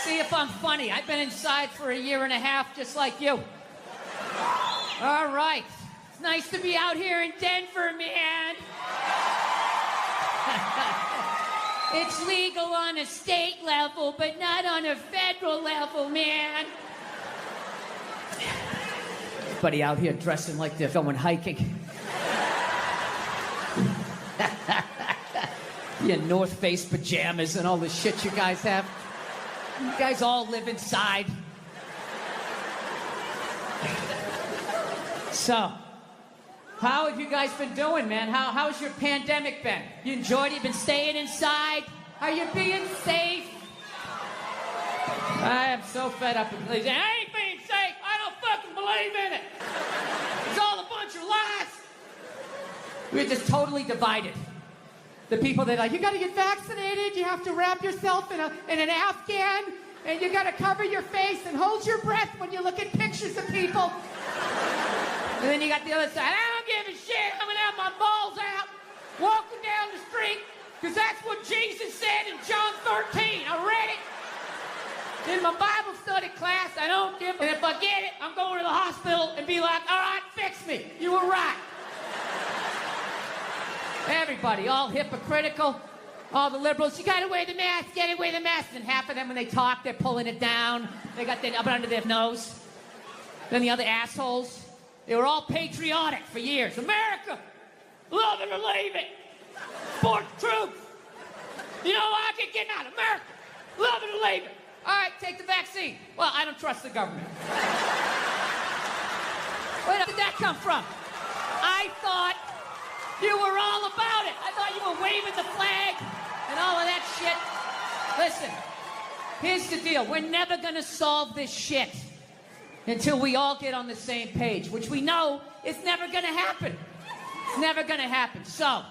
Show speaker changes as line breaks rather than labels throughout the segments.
See if I'm funny. I've been inside for a year and a half, just like you. All right. It's nice to be out here in Denver, man. It's legal on a state level, but not on a federal level, man. Everybody out here dressing like they're going hiking. Your North Face pajamas and all the shit you guys have. You guys all live inside. So, how have you guys been doing, man? How's your pandemic been? You enjoyed it? You been staying inside? Are you being safe? I am so fed up with believing. I ain't being safe. I don't fucking believe in it. It's all a bunch of lies. We're just totally divided. The people that are like, you gotta get vaccinated, you have to wrap yourself in an Afghan, and you gotta cover your face and hold your breath when you look at pictures of people. And then you got the other side, I don't give a shit, I'm gonna have my balls out, walking down the street, because that's what Jesus said in John 13. I read it in my Bible study class. I don't give a... And if I get it, I'm going to the hospital and be like, all right, fix me. You were right. Everybody, all hypocritical, all the liberals, you gotta wear the mask, gotta wear the mask. And half of them, when they talk, they're pulling it down. They got it up under their nose. Then the other assholes, they were all patriotic for years. America, love it or leave it. Support the troops. You know why I keep getting out? America, love it or leave it. All right, take the vaccine. Well, I don't trust the government. Where did that come from? I thought you were all about it. I thought you were waving the flag and all of that shit. Listen, here's the deal. We're never gonna solve this shit until we all get on the same page, which we know is never gonna happen. It's never gonna happen. So,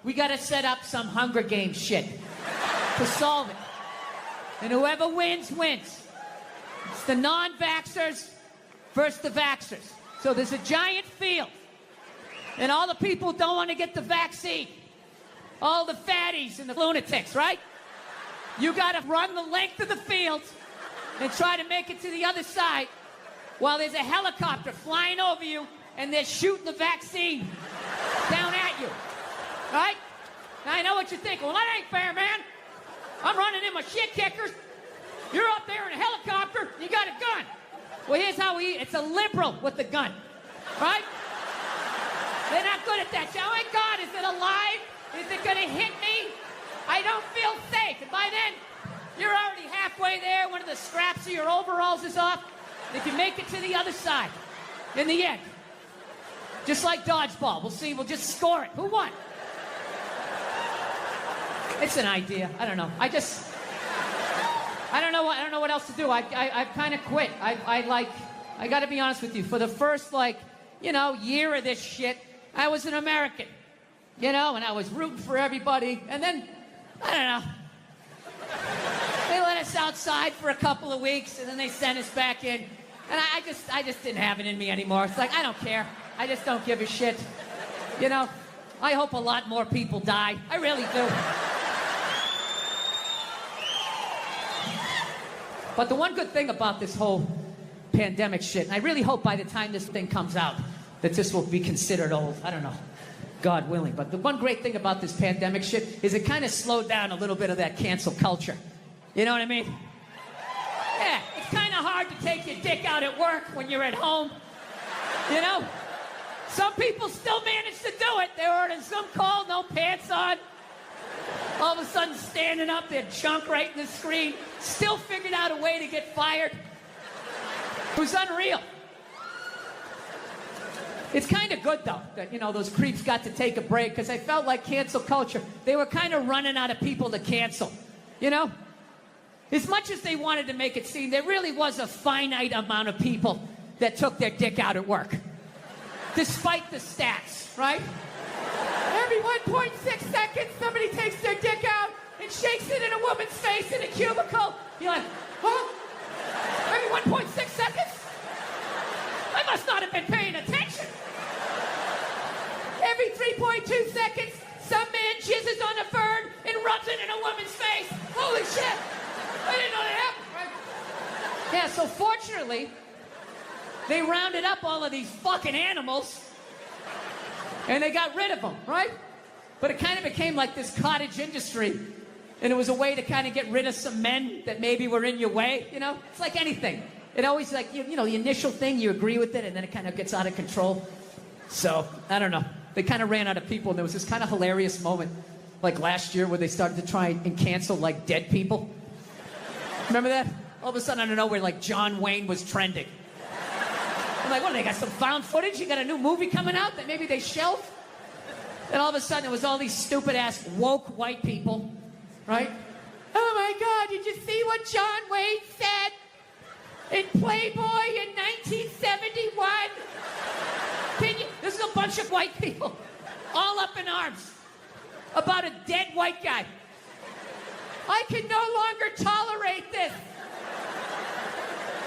we gotta set up some Hunger Games shit to solve it. And whoever wins, wins. It's the non-vaxxers versus the vaxxers. So there's a giant field. And all the people who don't want to get the vaccine. All the fatties and the lunatics, right? You got to run the length of the field and try to make it to the other side while there's a helicopter flying over you and they're shooting the vaccine down at you, right? Now, I know what you're thinking. Well, that ain't fair, man. I'm running in my shit kickers. You're up there in a helicopter. You got a gun. Well, here's how we eat. It's a liberal with the gun, right? They're not good at that. Oh, my God, is it alive? Is it going to hit me? I don't feel safe. And by then, you're already halfway there. One of the straps of your overalls is off. If you make it to the other side, in the end, just like dodgeball, we'll see. We'll just score it. Who won? It's an idea. I don't know. I don't know what else to do. I've kind of quit. I got to be honest with you. For the first, year of this shit, I was an American, and I was rooting for everybody. And then, I don't know, they let us outside for a couple of weeks, and then they sent us back in. And I just didn't have it in me anymore. It's like, I don't care. I just don't give a shit. I hope a lot more people die. I really do. But the one good thing about this whole pandemic shit, and I really hope by the time this thing comes out, that this will be considered old. I don't know, God willing. But the one great thing about this pandemic shit is it kind of slowed down a little bit of that cancel culture. You know what I mean? Yeah, it's kind of hard to take your dick out at work when you're at home. Some people still manage to do it. They're ordering some call, no pants on. All of a sudden standing up, their junk right in the screen. Still figured out a way to get fired. It was unreal. It's kind of good, though, that, those creeps got to take a break, because I felt like cancel culture, they were kind of running out of people to cancel, As much as they wanted to make it seem, there really was a finite amount of people that took their dick out at work. Despite the stats, right? Every 1.6 seconds, somebody takes their dick out and shakes it in a woman's face in a cubicle. You're like, huh? Every 1.6 seconds? I must not have been paying attention. Every 3.2 seconds, some man jizzes on a bird and rubs it in a woman's face. Holy shit! I didn't know that happened. Yeah, so fortunately, they rounded up all of these fucking animals and they got rid of them, right? But it kind of became like this cottage industry, and it was a way to kind of get rid of some men that maybe were in your way, you know? It's like anything. It always like, you know, the initial thing, you agree with it, and then it kind of gets out of control. So, I don't know. They kind of ran out of people, and there was this kind of hilarious moment, like last year, where they started to try and cancel, like, dead people. Remember that? All of a sudden, out of nowhere, like, John Wayne was trending. I'm like, what, they got some found footage? You got a new movie coming out that maybe they shelved? And all of a sudden, it was all these stupid-ass woke white people, right? Oh, my God, did you see what John Wayne said in Playboy in 1971? This is a bunch of white people, all up in arms, about a dead white guy. I can no longer tolerate this.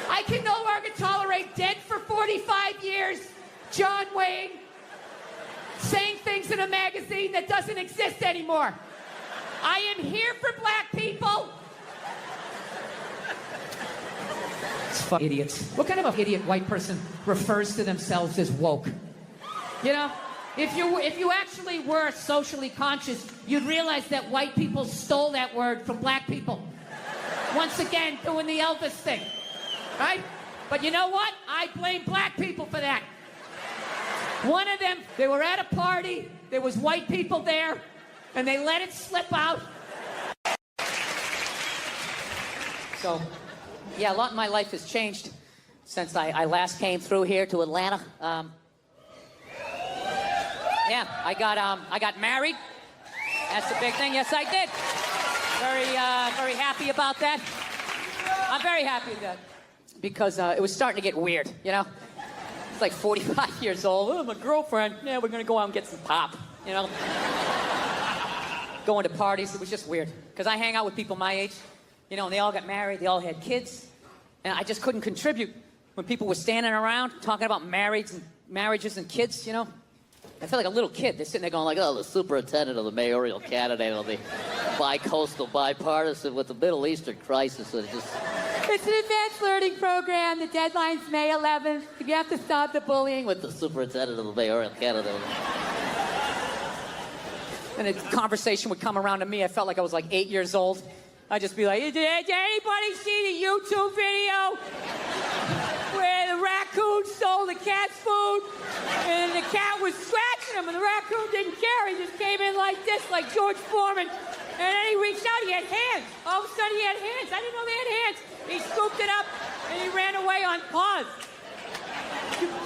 I can no longer tolerate dead for 45 years, John Wayne, saying things in a magazine that doesn't exist anymore. I am here for black people. It's fucking idiots. What kind of an idiot white person refers to themselves as woke? You know, if you actually were socially conscious, you'd realize that white people stole that word from black people. Once again, doing the Elvis thing, right? But you know what? I blame black people for that. One of them, they were at a party, there was white people there, and they let it slip out. So, yeah, a lot in my life has changed since I last came through here to Atlanta. Yeah, I got married. That's the big thing. Yes, I did. Very happy about that. I'm very happy with that because it was starting to get weird, you know? It's like 45 years old. Oh, my girlfriend. Yeah, we're going to go out and get some pop, you know? Going to parties. It was just weird because I hang out with people my age, you know, and they all got married. They all had kids. And I just couldn't contribute when people were standing around talking about marriages and kids, you know? I feel like a little kid. They're sitting there going like, oh, the superintendent of the mayoral candidate will be bi-coastal, bipartisan with the Middle Eastern crisis. And it's an advanced learning program. The deadline's May 11th. You have to stop the bullying with the superintendent of the mayoral candidate. And a conversation would come around to me. I felt like I was like 8 years old. I'd just be like, did anybody see the YouTube video where the raccoon stole the cat's food and the cat was scratching him and the raccoon didn't care? He just came in like this, like George Foreman, and then he reached out, he had hands. All of a sudden he had hands. I didn't know they had hands. He scooped it up and he ran away on paws.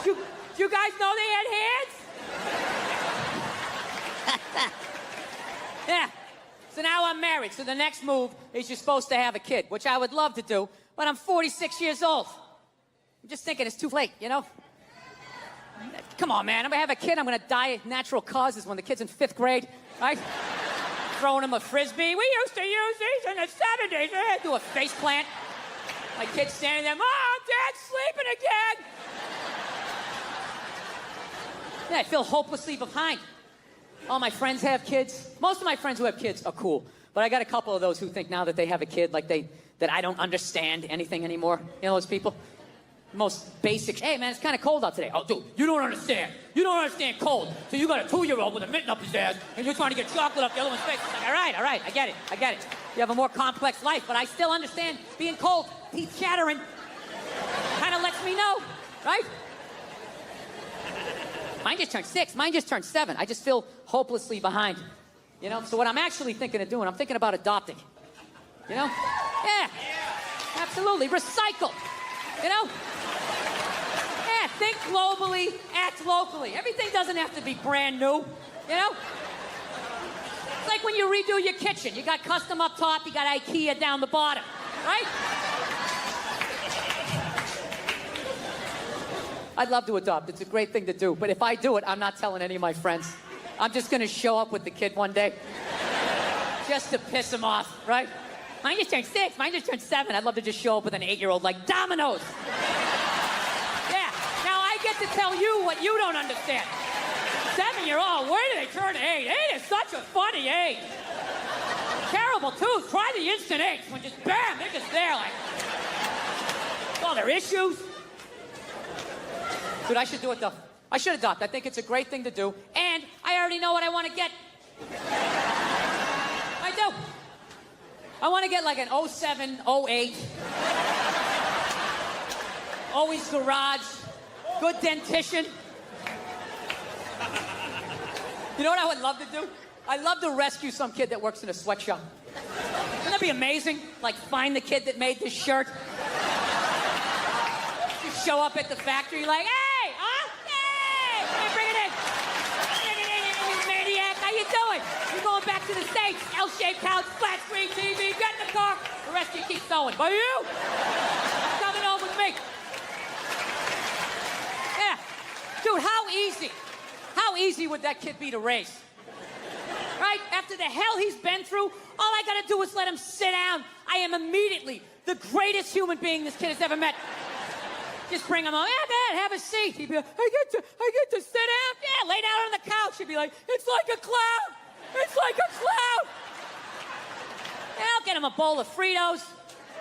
Do you guys know they had hands? Yeah. So now I'm married, so the next move is you're supposed to have a kid, which I would love to do, but I'm 46 years old. I'm just thinking it's too late, you know? Come on, man, I'm gonna have a kid, I'm gonna die of natural causes when the kid's in 5th grade, right? Throwing him a Frisbee. We used to use these in the 70s. I had to do a face plant. My kid's standing there, Mom, Dad's sleeping again. Yeah, I feel hopelessly behind. All my friends have kids. Most of my friends who have kids are cool. But I got a couple of those who think now that they have a kid, like that I don't understand anything anymore. You know those people? Most basic. Hey, man, it's kind of cold out today. Oh, dude, you don't understand. You don't understand cold. So you got a 2-year-old with a mitten up his ass, and you're trying to get chocolate up the other one's face. It's like, all right, I get it. You have a more complex life, but I still understand being cold. Teeth chattering. Kind of lets me know, right? Mine just turned 6. Mine just turned 7. I just feel hopelessly behind. You know? So what I'm actually thinking of doing, I'm thinking about adopting. You know? Yeah. Absolutely. Recycle. You know? Yeah. Think globally, act locally. Everything doesn't have to be brand new. You know? It's like when you redo your kitchen. You got custom up top, you got IKEA down the bottom. Right? I'd love to adopt. It's a great thing to do. But if I do it, I'm not telling any of my friends. I'm just going to show up with the kid one day just to piss him off, right? Mine just turned 6. Mine just turned 7. I'd love to just show up with an 8-year-old like dominoes. Yeah. Now I get to tell you what you don't understand. 7-year-old, where do they turn to 8? 8 is such a funny age. Terrible, too. Try the instant 8 when just bam, they're just there like... all their issues. Dude, I should do it, though. I should adopt. I think it's a great thing to do. And I already know what I want to get. I do. I want to get like an 07, 08. Always garage. Good dentition. You know what I would love to do? I'd love to rescue some kid that works in a sweatshop. Wouldn't that be amazing? Like, find the kid that made this shirt. Just show up at the factory like, hey, huh? Hey, bring it in. Bring it in, you maniac. How you doing? You're going back to the States. L-shaped house, flat screen TV, get in the car. The rest of you keep sewing. But you, coming home with me. Yeah. Dude, how easy would that kid be to raise? Right? After the hell he's been through, all I gotta do is let him sit down. I am immediately the greatest human being this kid has ever met. Just bring him on. Yeah, man, have a seat. He'd be like, I get to sit down? Yeah, lay down on the couch. He'd be like, it's like a cloud. It's like a cloud. Yeah, I'll get him a bowl of Fritos,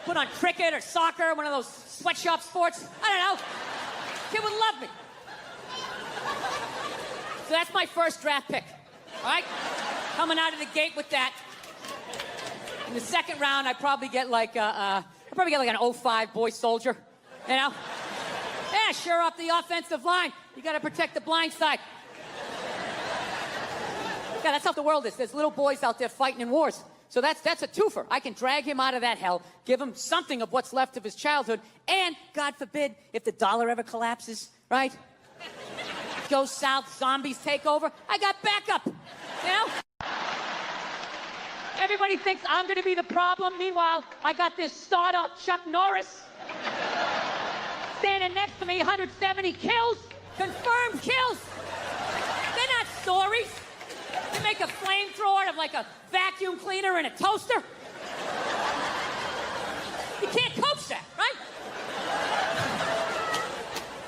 put on cricket or soccer, one of those sweatshop sports. I don't know. Kid would love me. So that's my first draft pick. All right? Coming out of the gate with that. In the second round, I'd probably get like an 05 boy soldier. You know? Yeah, sure up the offensive line. You got to protect the blind side. Yeah, that's how the world is. There's little boys out there fighting in wars. So that's a twofer. I can drag him out of that hell, give him something of what's left of his childhood, and, God forbid, if the dollar ever collapses, right? Goes south, zombies take over, I got backup, you know? Everybody thinks I'm gonna be the problem. Meanwhile, I got this sawed-off Chuck Norris standing next to me, 170 kills, confirmed kills. They're not stories. They make a flamethrower out of like a vacuum cleaner and a toaster. You can't coach that, right?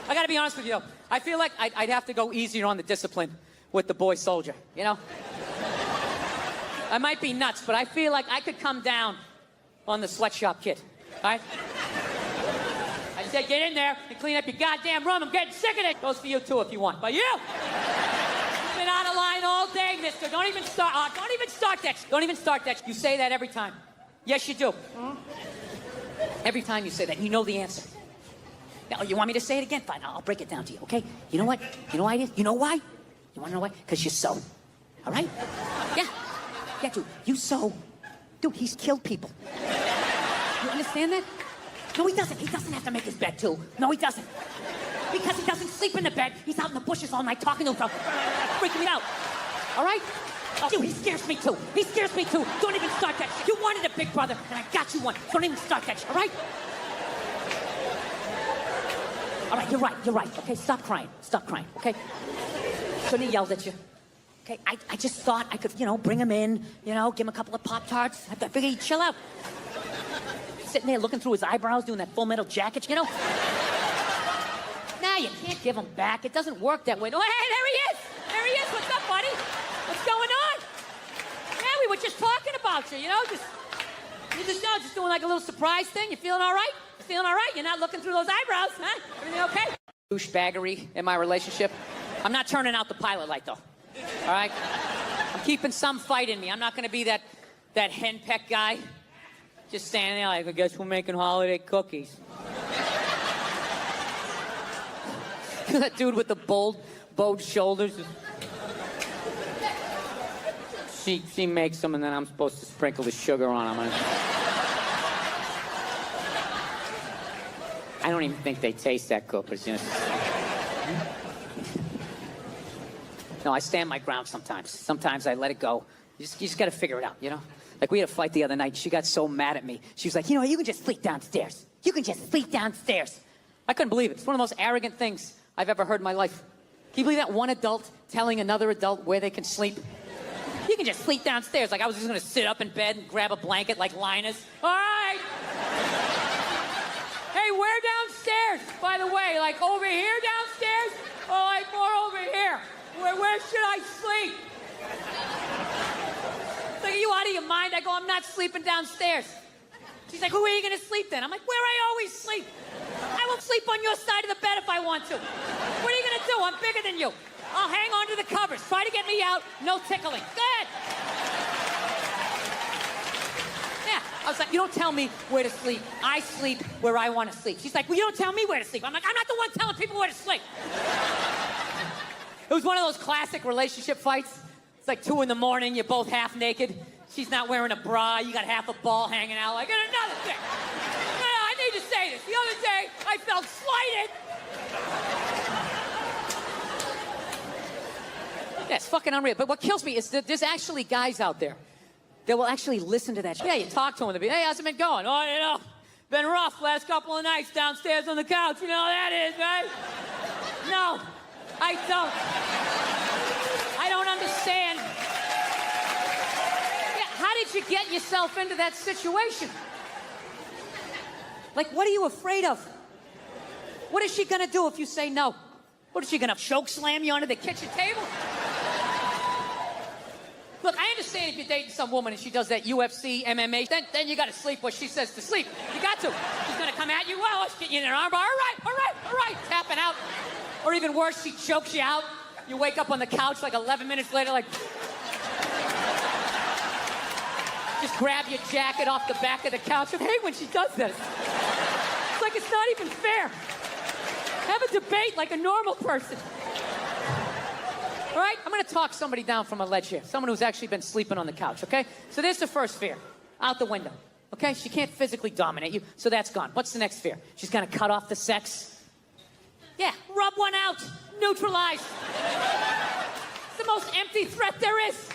I gotta be honest with you. I feel like I'd have to go easier on the discipline with the boy soldier, you know? I might be nuts, but I feel like I could come down on the sweatshop kid, all right? I said, get in there and clean up your goddamn room. I'm getting sick of it. Goes for you, too, if you want. But you! You've been out of line all day, mister. Don't even start that. Don't even start that. You say that every time. Yes, you do. Every time you say that, you know the answer. Now, you want me to say it again? Fine, I'll break it down to you, okay? You know what? You know why it is? You know why? You want to know why? Because you're so. All right? Yeah. Yeah, dude, you so. Dude, he's killed people. You understand that? No, he doesn't. He doesn't have to make his bed, too. No, he doesn't. Because he doesn't sleep in the bed. He's out in the bushes all night talking to himself. Freaking me out. All right? Oh, dude, he scares me, too. He scares me, too. Don't even start that. You wanted a big brother, and I got you one. Don't even start that, all right? All right, you're right, okay? Stop crying, okay? Shouldn't have yelled at you. Okay, I just thought I could, bring him in, give him a couple of Pop-Tarts. I figured he'd chill out. Sitting there looking through his eyebrows, doing that Full Metal Jacket, Nah, you can't give him back. It doesn't work that way. Oh, hey, there he is! There he is! What's up, buddy? What's going on? Yeah, we were just talking about you, just doing like a little surprise thing. You feeling all right? You feeling all right? You're not looking through those eyebrows, huh? Everything okay? Douchebaggery in my relationship. I'm not turning out the pilot light, though. All right? I'm keeping some fight in me. I'm not going to be that henpeck guy. Just standing there like, I guess we're making holiday cookies. That dude with the bowed shoulders. She makes them, and then I'm supposed to sprinkle the sugar on them. I don't even think they taste that good, but No, I stand my ground sometimes. Sometimes I let it go. You just got to figure it out, Like, we had a fight the other night. She got so mad at me. She was like, you can just sleep downstairs. You can just sleep downstairs. I couldn't believe it. It's one of the most arrogant things I've ever heard in my life. Can you believe that? One adult telling another adult where they can sleep? You can just sleep downstairs. Like, I was just going to sit up in bed and grab a blanket like Linus. All right. Hey, where downstairs, by the way? Like, over here downstairs? Or like more over here? Where should I sleep? Like, are you out of your mind? I go, I'm not sleeping downstairs. She's like, who are you going to sleep then? I'm like, where I always sleep. I will sleep on your side of the bed if I want to. What are you gonna do? I'm bigger than you. I'll hang on to the covers. Try to get me out. No tickling. Go ahead. Yeah. I was like, you don't tell me where to sleep. I sleep where I want to sleep. She's like, well, you don't tell me where to sleep. I'm like, I'm not the one telling people where to sleep. It was one of those classic relationship fights. It's like 2 in the morning. You're both half naked. She's not wearing a bra. You got half a ball hanging out. Like, and another thing. No, I need to say this. The other day, I felt slighted. Yeah, it's fucking unreal. But what kills me is that there's actually guys out there that will actually listen to that shit. Yeah, you talk to them. They'll be, hey, how's it been going? Oh, you know, been rough last couple of nights downstairs on the couch. You know how that is, right? No, I don't. I don't understand. Yeah, how did you get yourself into that situation? Like, what are you afraid of? What is she gonna do if you say no? What is she gonna choke slam you onto the kitchen table? Look, I understand if you're dating some woman and she does that UFC, MMA, then you gotta sleep what she says to sleep. You got to. She's gonna come at you, well, let's get you in an armbar. All right, tapping out. Or even worse, she chokes you out. You wake up on the couch like 11 minutes later, like... Just grab your jacket off the back of the couch. I hate when she does this. It's like it's not even fair. Have a debate like a normal person. All right, I'm gonna talk somebody down from a ledge here. Someone who's actually been sleeping on the couch, okay? So there's the first fear, out the window, okay? She can't physically dominate you, so that's gone. What's the next fear? She's gonna cut off the sex. Yeah, rub one out, neutralize. It's the most empty threat there is.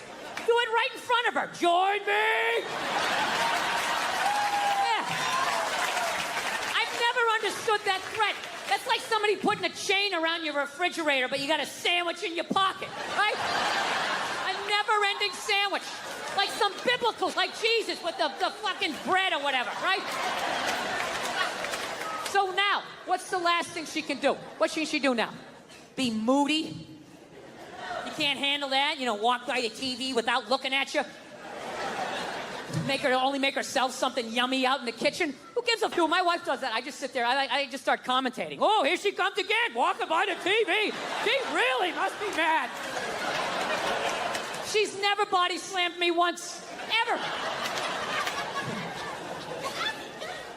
Do it right in front of her. Join me. Yeah. I've never understood that threat. That's like somebody putting a chain around your refrigerator, but you got a sandwich in your pocket, right? A never-ending sandwich. Like some biblical, like Jesus with the fucking bread or whatever, right? So now, what's the last thing she can do? What should she do now? Be moody? You can't handle that? You know, walk by the TV without looking at you? Only make herself something yummy out in the kitchen? Who gives a fuck? My wife does that. I just sit there. I just start commentating. Oh, here she comes again, walking by the TV. She really must be mad. She's never body slammed me once, ever.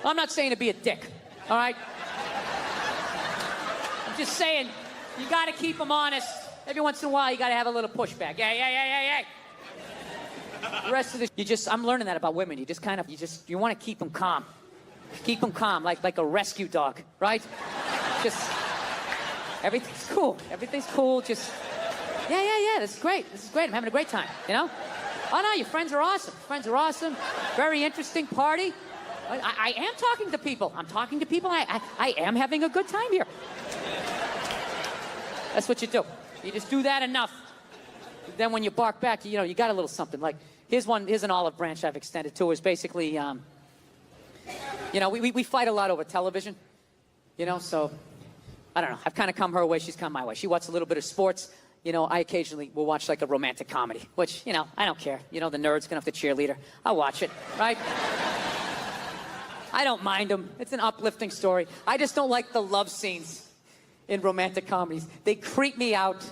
I'm not saying to be a dick, all right? I'm just saying you got to keep them honest. Every once in a while, you got to have a little pushback. Yeah. The rest of this, I'm learning that about women. You want to keep them calm. Keep them calm, like a rescue dog, right? Just, everything's cool. Everything's cool. Just, yeah, this is great. I'm having a great time, you know? Oh, no, your friends are awesome. Very interesting party. I am talking to people. I'm talking to people. I am having a good time here. That's what you do. You just do that enough. Then when you bark back, you know, you got a little something. Like, here's an olive branch I've extended to. Is basically, you know, we fight a lot over television. You know, so, I don't know. I've kind of come her way, she's come my way. She watches a little bit of sports. You know, I occasionally will watch like a romantic comedy, which, you know, I don't care. You know, the nerd's gonna have to cheerleader. I'll watch it, right? I don't mind them. It's an uplifting story. I just don't like the love scenes in romantic comedies. They creep me out.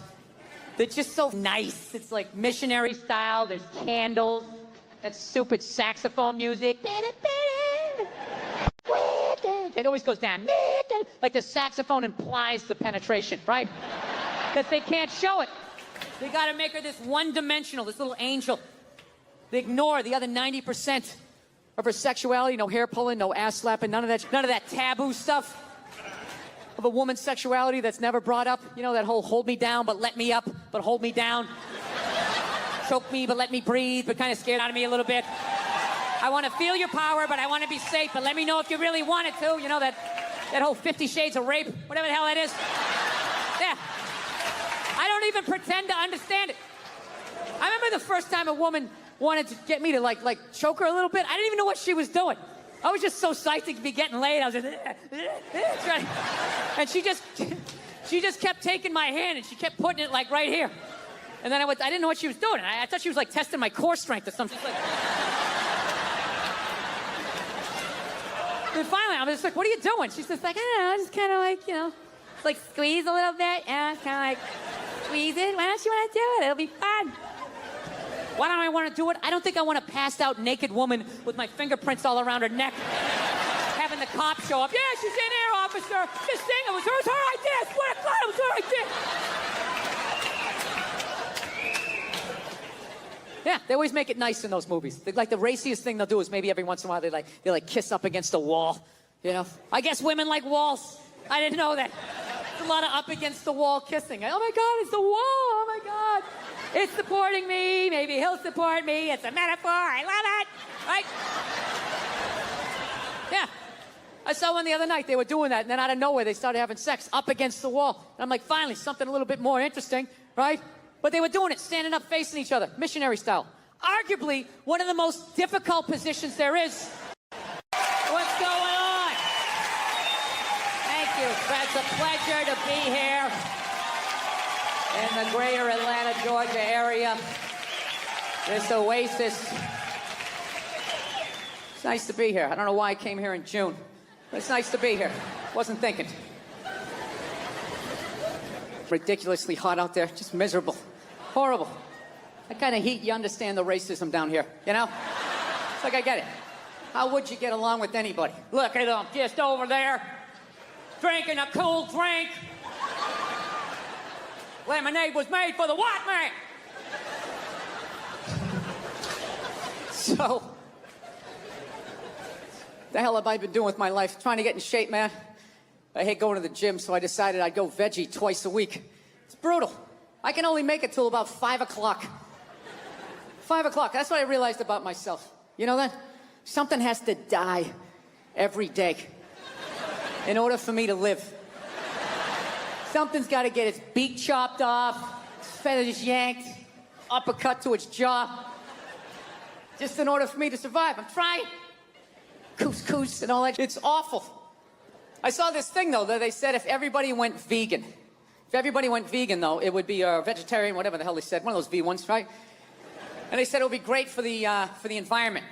They're just so nice. It's like missionary style. There's candles. That stupid saxophone music. It always goes down. Like the saxophone implies the penetration, right? Because they can't show it. They got to make her this one-dimensional, this little angel. They ignore the other 90% of her sexuality. No hair pulling, no ass slapping, none of that taboo stuff of a woman's sexuality that's never brought up. You know, that whole hold me down, but let me up, but hold me down. Choke me, but let me breathe, but kind of scared out of me a little bit. I want to feel your power, but I want to be safe, but let me know if you really want it to. You know, that whole 50 Shades of Rape, whatever the hell that is. Yeah. I don't even pretend to understand it. I remember the first time a woman wanted to get me to like choke her a little bit. I didn't even know what she was doing. I was just so psyched to be getting laid. I was just, and she just kept taking my hand and she kept putting it like right here. And then I didn't know what she was doing. I thought she was like testing my core strength or something. Like, Then finally, I'm just like, what are you doing? She's just like, I don't know, just kind of like, you know, just like squeeze a little bit. Yeah, it's kind of like, squeeze it. Why don't you want to do it? It'll be fun. Why don't I want to do it? I don't think I want a passed out naked woman with my fingerprints all around her neck. Having the cops show up. Yeah, she's in here, officer. This thing, it was her idea. I swear to God, it was her idea. Yeah, they always make it nice in those movies. Like the raciest thing they'll do is maybe every once in a while they kiss up against a wall. You know? I guess women like walls. I didn't know that. There's a lot of up against the wall kissing. Oh my God, it's the wall. Oh my God. It's supporting me. Maybe he'll support me. It's a metaphor. I love it. Right? Yeah. I saw one the other night. They were doing that, and then out of nowhere, they started having sex up against the wall. And I'm like, finally, something a little bit more interesting, right? But they were doing it, standing up, facing each other, missionary style. Arguably, one of the most difficult positions there is. What's going on? Thank you. It's a pleasure to be here in the greater Atlanta, Georgia area. This oasis. It's nice to be here. I don't know why I came here in June, but it's nice to be here. Wasn't thinking. Ridiculously hot out there, just miserable, horrible. That kind of heat, you understand the racism down here, you know? It's like, I get it. How would you get along with anybody? Look at them, just over there, drinking a cool drink. Lemonade was made for the white man. So, the hell have I been doing with my life? Trying to get in shape, man. I hate going to the gym, so I decided I'd go veggie twice a week. It's brutal. I can only make it till about 5 o'clock. 5 o'clock, that's what I realized about myself. You know that? Something has to die every day in order for me to live. Something's got to get its beak chopped off, its feathers yanked, uppercut to its jaw, just in order for me to survive. I'm trying. Couscous and all that. It's awful. I saw this thing, though, that they said if everybody went vegan. If everybody went vegan, though, it would be vegetarian, whatever the hell they said. One of those V ones, right? And they said it would be great for the environment.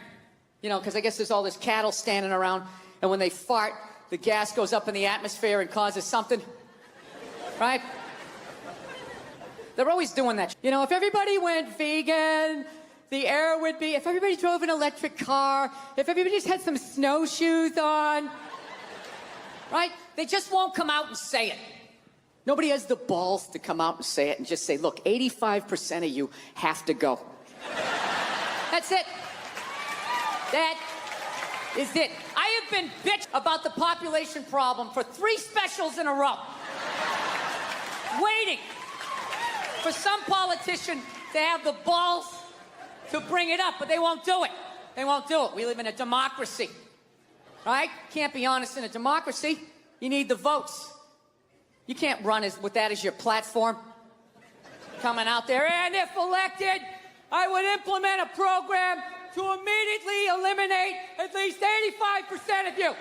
You know, because I guess there's all this cattle standing around, and when they fart, the gas goes up in the atmosphere and causes something. Right? They're always doing that. You know, if everybody went vegan, the air would be, if everybody drove an electric car, if everybody just had some snowshoes on, right? They just won't come out and say it. Nobody has the balls to come out and say it and just say, look, 85% of you have to go. That's it. That is it. I have been bitched about the population problem for 3 specials in a row. Waiting for some politician to have the balls to bring it up, but they won't do it. They won't do it. We live in a democracy, right? Can't be honest in a democracy. You need the votes. You can't run with that as your platform. Coming out there, and if elected, I would implement a program to immediately eliminate at least 85% of you.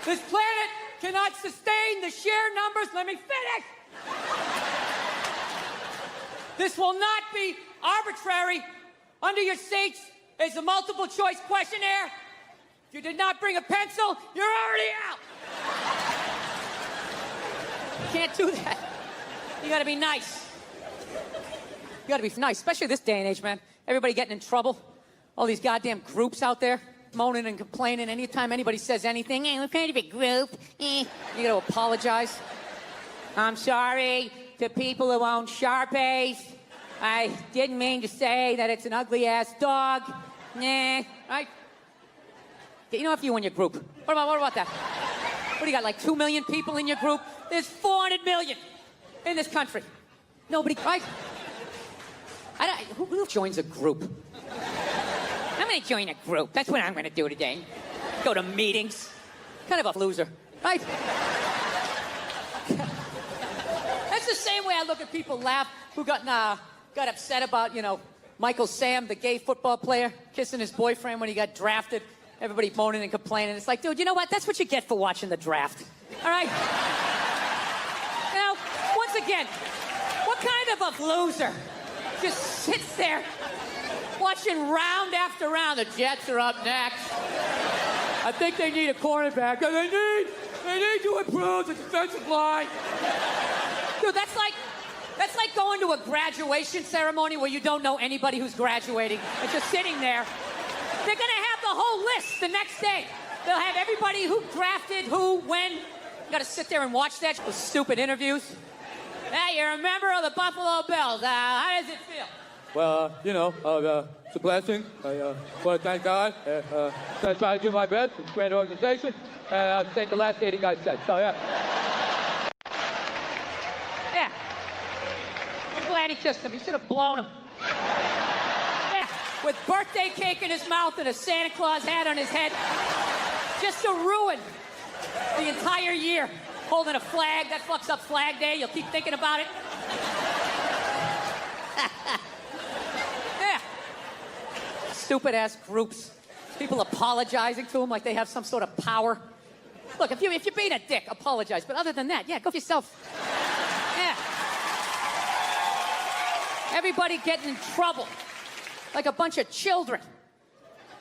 This planet cannot sustain the sheer numbers. Let me finish. This will not be arbitrary. Under your seats is a multiple choice questionnaire. If you did not bring a pencil, you're already out. You can't do that. You gotta be nice. You gotta be nice, especially this day and age, man. Everybody getting in trouble. All these goddamn groups out there moaning and complaining. Anytime anybody says anything, hey, we're kind of a group. You gotta apologize. I'm sorry to people who own Sharpies. I didn't mean to say that it's an ugly-ass dog. Nah, right? You know, if you in your group. What about that? What do you got, like 2 million people in your group? There's 400 million in this country. Nobody, right? Who joins a group? I'm gonna join a group. That's what I'm gonna do today. Go to meetings. Kind of a loser, right? That's the same way I look at people laugh who got upset about, you know, Michael Sam, the gay football player, kissing his boyfriend when he got drafted. Everybody moaning and complaining. It's like, dude, you know what? That's what you get for watching the draft. All right? You know, once again, what kind of a loser just sits there watching round after round? The Jets are up next. I think they need a cornerback. They need to improve the defensive line. Dude, that's like going to a graduation ceremony where you don't know anybody who's graduating and just sitting there. They're gonna have the whole list the next day. They'll have everybody who drafted, who, when. You gotta sit there and watch that. Those stupid interviews. Hey, you're a member of the Buffalo Bills. How does it feel?
Well, it's a blessing. I want to thank God. I try to do my best. It's a great organization. And I'll take the last 80 guys said. So, yeah.
Yeah. I'm glad he kissed him. He should have blown him. Yeah. With birthday cake in his mouth and a Santa Claus hat on his head. Just to ruin the entire year. Holding a flag. That fucks up Flag Day. You'll keep thinking about it. Yeah. Stupid-ass groups. People apologizing to him like they have some sort of power. Look, if you're being a dick, apologize. But other than that, yeah, go for yourself. Yeah. Everybody getting in trouble. Like a bunch of children.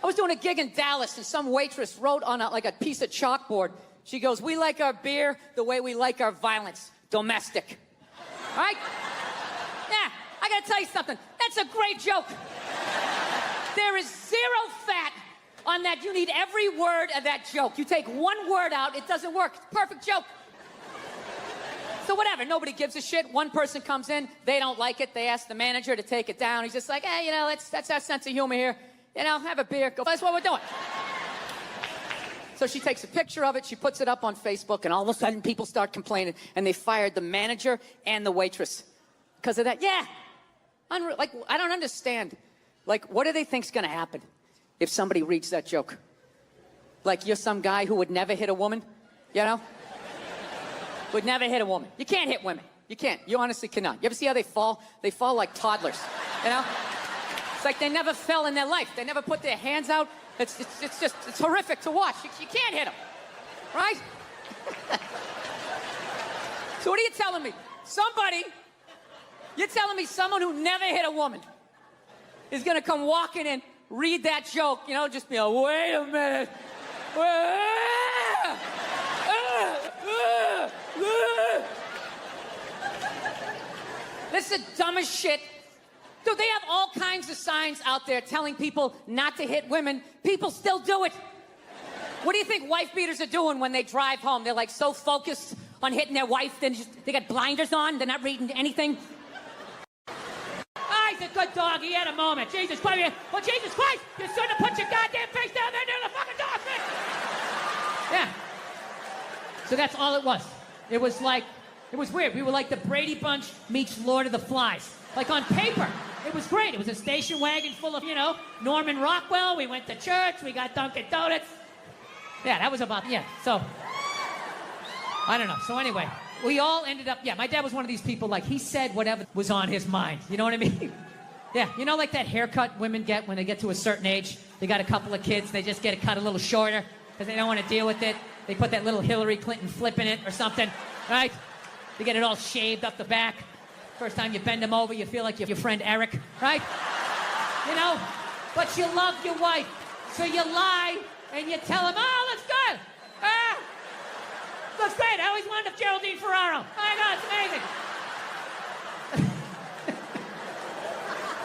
I was doing a gig in Dallas, and some waitress wrote on a piece of chalkboard. She goes, "We like our beer the way we like our violence. Domestic." All right? Yeah, I gotta tell you something. That's a great joke. There is zero fat on that. You need every word of that joke. You take one word out, it doesn't work. It's a perfect joke. So whatever, nobody gives a shit. One person comes in, they don't like it. They ask the manager to take it down. He's just like, hey, that's our sense of humor here. Have a beer. Go. That's what we're doing. So she takes a picture of it, she puts it up on Facebook, and all of a sudden people start complaining, and they fired the manager and the waitress because of that. Yeah. I don't understand. What do they think's gonna happen if somebody reads that joke? You're some guy who would never hit a woman, Would never hit a woman. You can't hit women. You can't. You honestly cannot. You ever see how they fall? They fall like toddlers, It's like they never fell in their life. They never put their hands out. It's horrific to watch. You can't hit them, right? So what are you telling me? You're telling me someone who never hit a woman is gonna come walking in, read that joke, just be like, wait a minute. This is the dumbest shit. Dude, they have all kinds of signs out there telling people not to hit women. People still do it. What do you think wife beaters are doing when they drive home? They're so focused on hitting their wife, then they got blinders on, they're not reading anything. Oh, he's a good dog, he had a moment. Jesus Christ, Jesus Christ, you shouldn't have put your goddamn face down there near the fucking dog, man. Yeah. So that's all it was. It was weird. We were like the Brady Bunch meets Lord of the Flies. On paper, it was great. It was a station wagon full of, Norman Rockwell. We went to church. We got Dunkin' Donuts. Yeah, that was so, I don't know. So anyway, we all ended up, my dad was one of these people, he said whatever was on his mind. You know what I mean? Yeah, that haircut women get when they get to a certain age. They got a couple of kids. They just get it cut a little shorter because they don't want to deal with it. They put that little Hillary Clinton flip in it or something, right? They get it all shaved up the back. First time you bend them over, you feel like you're your friend Eric, right? But you love your wife. So you lie and you tell him, oh, looks good. Looks great. I always wanted a Geraldine Ferraro. Oh my God, it's amazing.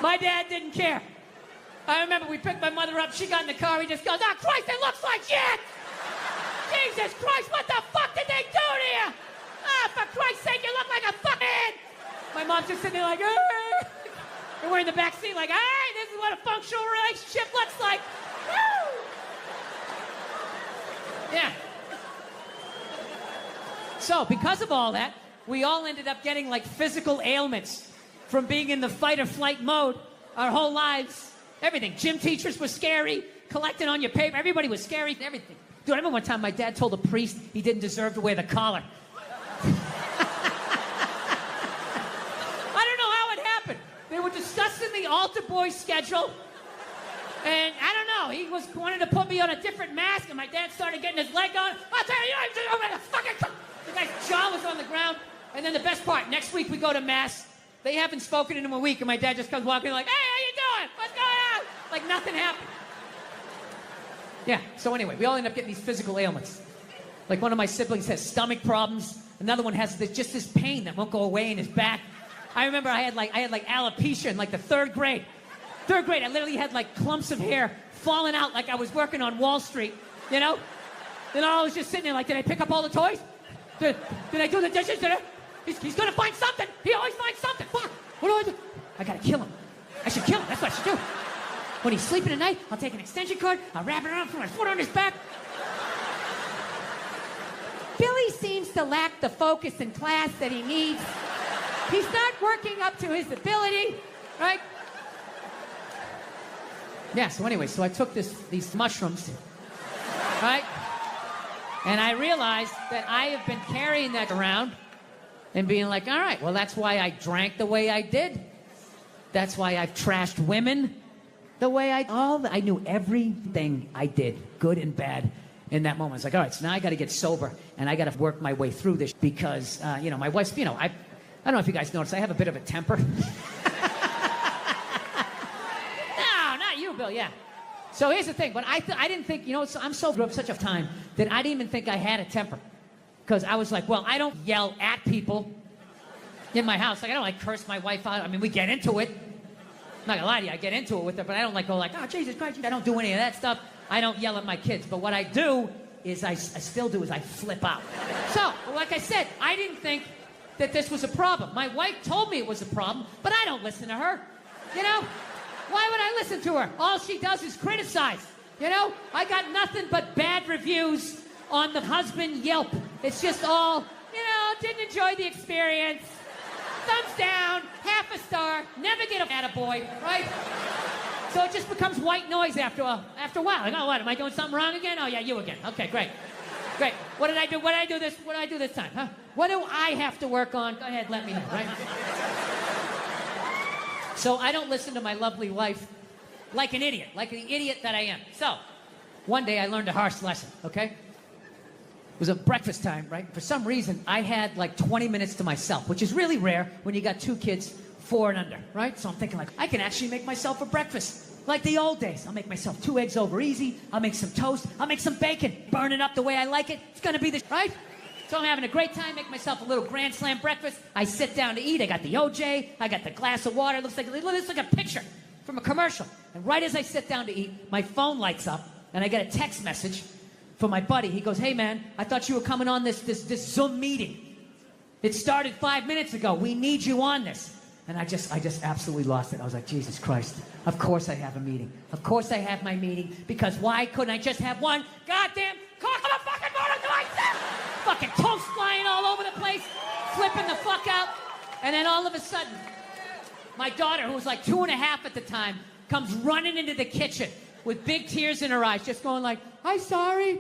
My dad didn't care. I remember we picked my mother up. She got in the car. He just goes, oh, Christ, it looks like shit. Jesus Christ, what the fuck did they do to you? For Christ's sake, you look like a fuckhead. My mom's just sitting there hey. And we're in the back seat hey, this is what a functional relationship looks like. Woo! Yeah. So, because of all that, we all ended up getting physical ailments from being in the fight or flight mode our whole lives. Everything. Gym teachers were scary, collecting on your paper. Everybody was scary, everything. Dude, I remember one time my dad told a priest he didn't deserve to wear the collar. They were discussing the altar boy schedule, and I don't know, he wanted to put me on a different mask, and my dad started getting his leg on. I'll tell you, the guy's jaw was on the ground, and then the best part, next week we go to mass. They haven't spoken in a week, and my dad just comes walking hey, how you doing? What's going on? Nothing happened. Yeah, so anyway, we all end up getting these physical ailments. Like one of my siblings has stomach problems. Another one has just this pain that won't go away in his back. I remember I had like alopecia in like the third grade. Third grade, I literally had like clumps of hair falling out like I was working on Wall Street, you know? Then I was just sitting there like, did I pick up all the toys? Did I do the dishes? He's gonna find something. He always finds something. Fuck, what do? I gotta kill him. I should kill him, that's what I should do. When he's sleeping at night, I'll take an extension cord, I'll wrap it around, put my foot on his back. Billy seems to lack the focus in class that he needs. He's not working up to his ability, right? Yeah, so anyway, so I took these mushrooms, right? And I realized that I have been carrying that around and being like, all right, well, that's why I drank the way I did. That's why I've trashed women the way I knew everything I did, good and bad, in that moment. It's like, all right, so now I got to get sober, and I got to work my way through this because, you know, my wife's, you know, I don't know if you guys noticed, I have a bit of a temper. No, not you, Bill, yeah. So here's the thing, but I didn't think, you know, I'm so grew up such a time that I didn't even think I had a temper. Because I was like, well, I don't yell at people in my house. Like, I don't like curse my wife out. I mean, we get into it. I'm not gonna lie to you, I get into it with her, but I don't like go like, oh, Jesus Christ, I don't do any of that stuff. I don't yell at my kids. But what I do is I still do is I flip out. So, like I said, I didn't think that this was a problem. My wife told me it was a problem, but I don't listen to her. You know? Why would I listen to her? All she does is criticize. You know? I got nothing but bad reviews on the husband Yelp. It's just all, you know, didn't enjoy the experience. Thumbs down, half a star, never get a attaboy, right? So it just becomes white noise after a while. Like, oh, what, am I doing something wrong again? Oh, yeah, you again. Okay, great. Great. What did I do? What did I do this time, huh? What do I have to work on? Go ahead, let me know, right? So I don't listen to my lovely wife like an idiot that I am. So one day I learned a harsh lesson, okay? It was a breakfast time, right? For some reason, I had like 20 minutes to myself, which is really rare when you got 2 kids, 4 and under, right? So I'm thinking like, I can actually make myself a breakfast. Like the old days. I'll make myself 2 eggs over easy. I'll make some toast. I'll make some bacon. Burn it up the way I like it. It's gonna be the, right? So I'm having a great time, make myself a little grand slam breakfast. I sit down to eat. I got the OJ. I got the glass of water. It looks like a picture from a commercial. And right as I sit down to eat, my phone lights up, and I get a text message from my buddy. He goes, hey, man, I thought you were coming on this Zoom meeting. It started 5 minutes ago. We need you on this. And I just absolutely lost it. I was like, Jesus Christ. Of course I have a meeting. Of course I have my meeting. Because why couldn't I just have one goddamn cock of the fucking morning to myself? Fucking toast flying all over the place. Flipping the fuck out. And then all of a sudden, my daughter, who was like 2 and a half at the time, comes running into the kitchen with big tears in her eyes, just going like, I'm sorry,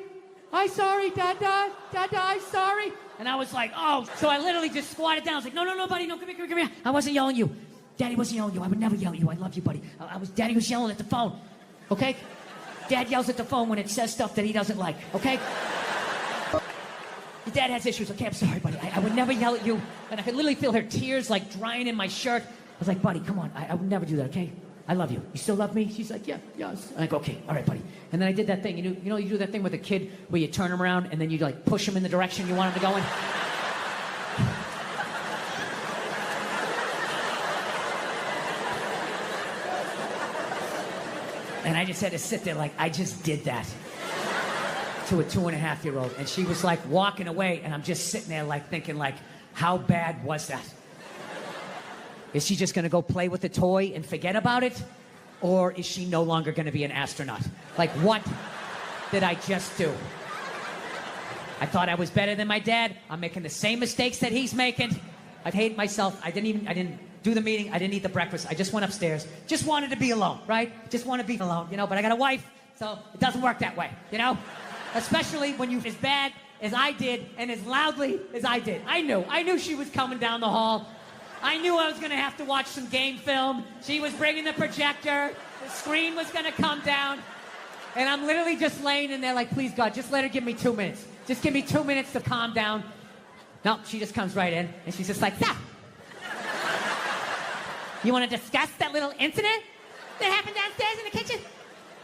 Dada, I'm sorry. And I was like, oh. So I literally just squatted down. I was like, no, buddy, no, come here. I wasn't yelling at you. Daddy wasn't yelling at you. I would never yell at you. I love you, buddy. Daddy was yelling at the phone, okay? Dad yells at the phone when it says stuff that he doesn't like, okay? Your dad has issues. Okay, I'm sorry, buddy. I would never yell at you. And I could literally feel her tears like drying in my shirt. I was like, buddy, come on. I would never do that, okay? I love you. You still love me? She's like, yeah, yes. And I go, okay, all right, buddy. And then I did that thing. You know, you do that thing with a kid where you turn him around and then you like push him in the direction you want him to go in. And I just had to sit there like I just did that to a 2.5-year-old. And she was like walking away, and I'm just sitting there like thinking like, how bad was that? Is she just gonna go play with the toy and forget about it? Or is she no longer gonna be an astronaut? Like, what did I just do? I thought I was better than my dad. I'm making the same mistakes that he's making. I hate myself. I didn't do the meeting. I didn't eat the breakfast. I just went upstairs. Just wanted to be alone, right? Just want to be alone, you know, but I got a wife, so it doesn't work that way, you know? Especially when you as bad as I did and as loudly as I did. I knew she was coming down the hall. I knew I was going to have to watch some game film. She was bringing the projector. The screen was going to come down. And I'm literally just laying in there like, please, God, just let her give me 2 minutes. Just give me 2 minutes to calm down. No, she just comes right in, and she's just like, so, you want to discuss that little incident that happened downstairs in the kitchen?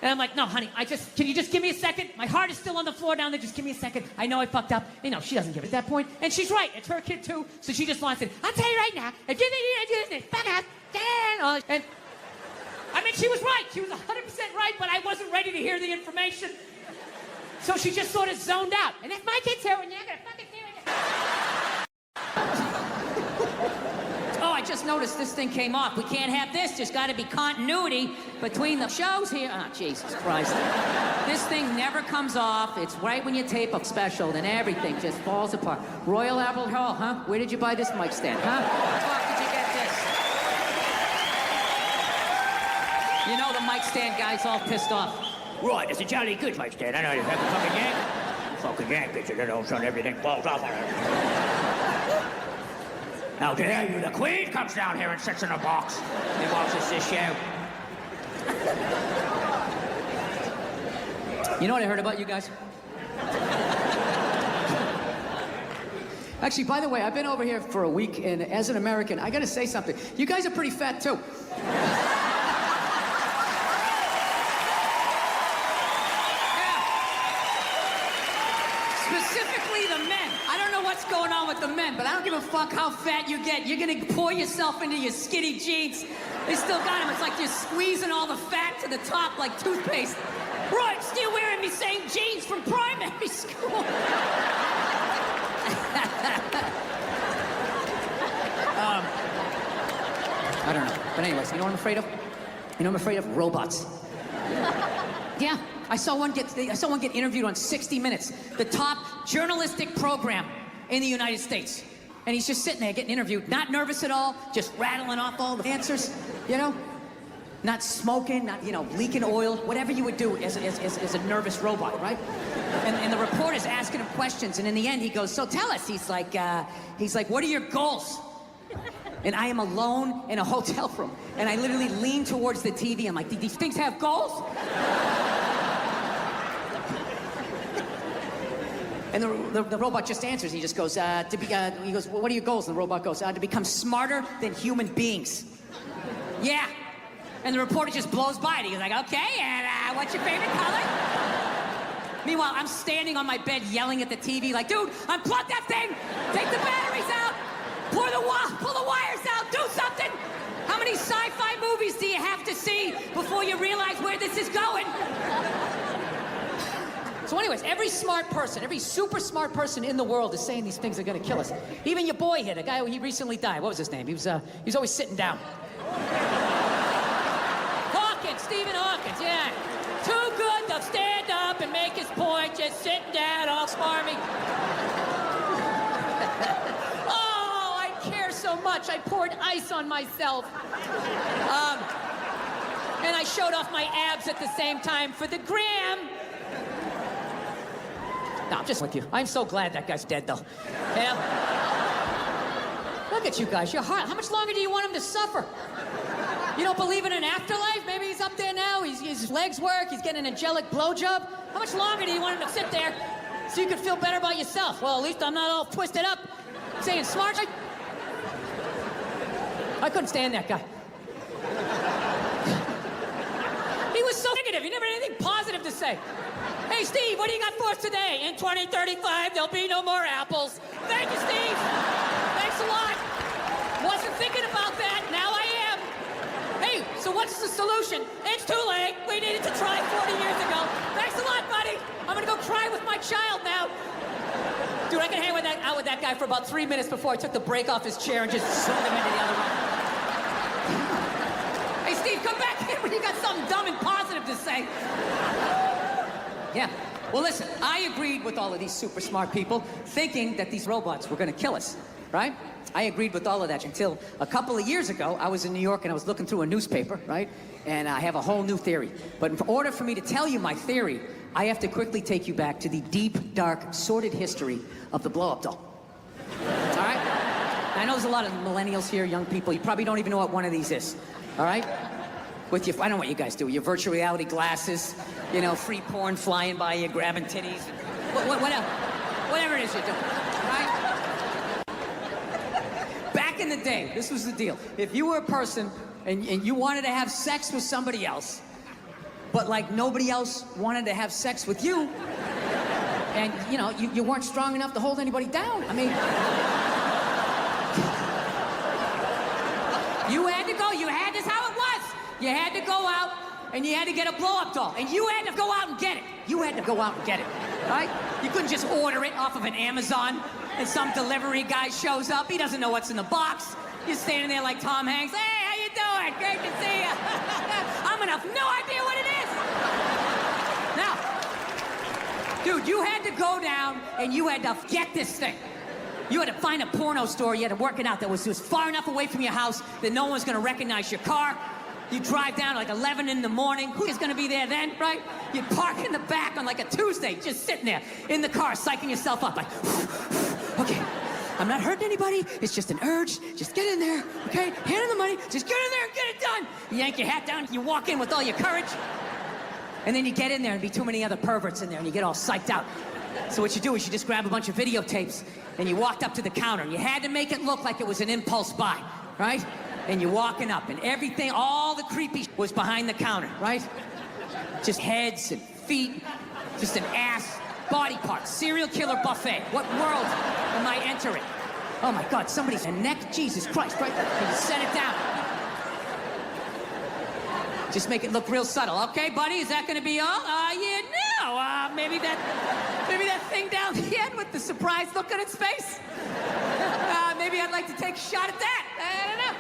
And I'm like, no, honey, can you just give me a second? My heart is still on the floor down there. Just give me a second. I know I fucked up. You know, she doesn't give it at that point. And she's right. It's her kid, too. So she just wants it. I'll tell you right now, if you think you do this, fuck up. And, I mean, she was right. She was 100% right, but I wasn't ready to hear the information. So she just sort of zoned out. And if my kid's here, and you're going to fucking hear it. Oh, I just noticed this thing came off. We can't have this. There's got to be continuity between the shows here. Oh, Jesus Christ. This thing never comes off. It's right when you tape a special, then everything just falls apart. Royal Albert Hall, huh? Where did you buy this mic stand, huh? Where the fuck did you get this? You know the mic stand guy's all pissed off.
Right, it's a jolly good mic stand. I know you have a fucking yank. Fucking yank, bitch, and then all of a sudden everything falls off on it. How dare you? The Queen comes down here and sits in a box and watches this show.
You know what I heard about you guys? Actually, by the way, I've been over here for a week, and as an American, I gotta say something. You guys are pretty fat, too. Specifically the men. I don't know what's going on with the men, but I don't give a fuck how fat you get. You're gonna pour yourself into your skinny jeans. They still got them. It's like you're squeezing all the fat to the top like toothpaste. Right, still wearing me same jeans from primary school. I don't know. But anyways, you know what I'm afraid of? You know what I'm afraid of? Robots. Yeah. I saw one get interviewed on 60 Minutes, the top journalistic program in the United States. And he's just sitting there getting interviewed, not nervous at all, just rattling off all the answers, you know? Not smoking, not, you know, leaking oil, whatever you would do as a nervous robot, right? And the reporter's asking him questions, and in the end he goes, so tell us, he's like, what are your goals? And I am alone in a hotel room, and I literally lean towards the TV. I'm like, these things have goals? And the robot just answers. He just goes, he goes, well, what are your goals? And the robot goes, to become smarter than human beings. Yeah. And the reporter just blows by it. He's like, okay, and what's your favorite color? Meanwhile, I'm standing on my bed yelling at the TV like, dude, unplug that thing! Take the batteries out! Pull the wires out! Do something! How many sci-fi movies do you have to see before you realize where this is going? So anyways, every smart person, every super smart person in the world is saying these things are gonna kill us. Even your boy here, the guy he recently died. What was his name? He was always sitting down. Hawkins, Stephen Hawkins, yeah. Too good to stand up and make his point, just sitting down all smarmy. Oh, I care so much. I poured ice on myself. And I showed off my abs at the same time for the gram. No, I'm just with you. I'm so glad that guy's dead, though. Yeah. Look at you guys. Your heart. How much longer do you want him to suffer? You don't believe in an afterlife? Maybe he's up there now. His legs work. He's getting an angelic blowjob. How much longer do you want him to sit there so you can feel better about yourself? Well, at least I'm not all twisted up saying smart. I couldn't stand that guy. He was so negative. He never had anything positive to say. Hey, Steve, what do you got for us today? In 2035, there'll be no more apples. Thank you, Steve. Thanks a lot. Wasn't thinking about that. Now I am. Hey, so what's the solution? It's too late. We needed to try 40 years ago. Thanks a lot, buddy. I'm going to go cry with my child now. Dude, I can hang out with that guy for about 3 minutes before I took the brake off his chair and just slung him into the other room. Hey, Steve, come back here when you got something dumb and positive to say. Yeah. Well, listen, I agreed with all of these super smart people thinking that these robots were going to kill us, right? I agreed with all of that until a couple of years ago, I was in New York and I was looking through a newspaper, right? And I have a whole new theory. But in order for me to tell you my theory, I have to quickly take you back to the deep, dark, sordid history of the blow-up doll. All right? I know there's a lot of millennials here, young people. You probably don't even know what one of these is, all right? With your, I don't know what you guys do, your virtual reality glasses, you know, free porn flying by you, grabbing titties, whatever it is you're doing, right? Back in the day, this was the deal. If you were a person and you wanted to have sex with somebody else, but like nobody else wanted to have sex with you. And, you know, you weren't strong enough to hold anybody down. I mean... You had to go, this is how it was. You had to go out and you had to get a blow-up doll. And you had to go out and get it. You had to go out and get it, right? You couldn't just order it off of an Amazon and some delivery guy shows up. He doesn't know what's in the box. You're standing there like Tom Hanks. Hey, how you doing? Great to see you. I'm gonna have no idea what it is. Now, dude, you had to go down and you had to get this thing. You had to find a porno store, you had to work it out that was far enough away from your house that no one was gonna recognize your car. You drive down at like 11 in the morning. Who is gonna be there then, right? You'd park in the back on like a Tuesday, just sitting there in the car, psyching yourself up like, okay, I'm not hurting anybody, it's just an urge, just get in there, okay? Hand in the money, just get in there and get it done. You yank your hat down, you walk in with all your courage, and then you get in there and be too many other perverts in there and you get all psyched out. So what you do is you just grab a bunch of videotapes and you walked up to the counter. And you had to make it look like it was an impulse buy, right? And you're walking up and everything, all the creepy was behind the counter, right? Just heads and feet, just an ass, body parts, serial killer buffet. What world am I entering? Oh my God, somebody's neck, Jesus Christ, right? And you set it down. Just make it look real subtle. Okay, buddy, is that gonna be all? Yeah, no, maybe that thing down the end with the surprised look on its face? Maybe I'd like to take a shot at that. I don't know.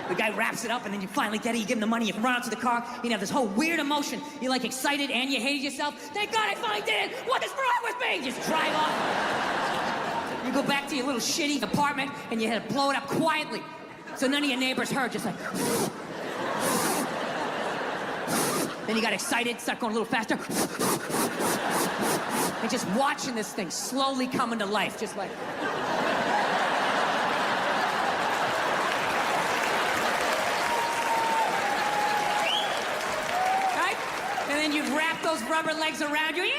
The guy wraps it up, and then you finally get it, you give him the money, you run out to the car, you have this whole weird emotion. You're like excited and you hated yourself. Thank God I finally did it! What is wrong with me? You just drive off. You go back to your little shitty apartment, and you had to blow it up quietly. So none of your neighbors heard, just like... Then you got excited, start going a little faster. And just watching this thing slowly come into life, just like... Right? And then you've wrapped those rubber legs around you. Yeah!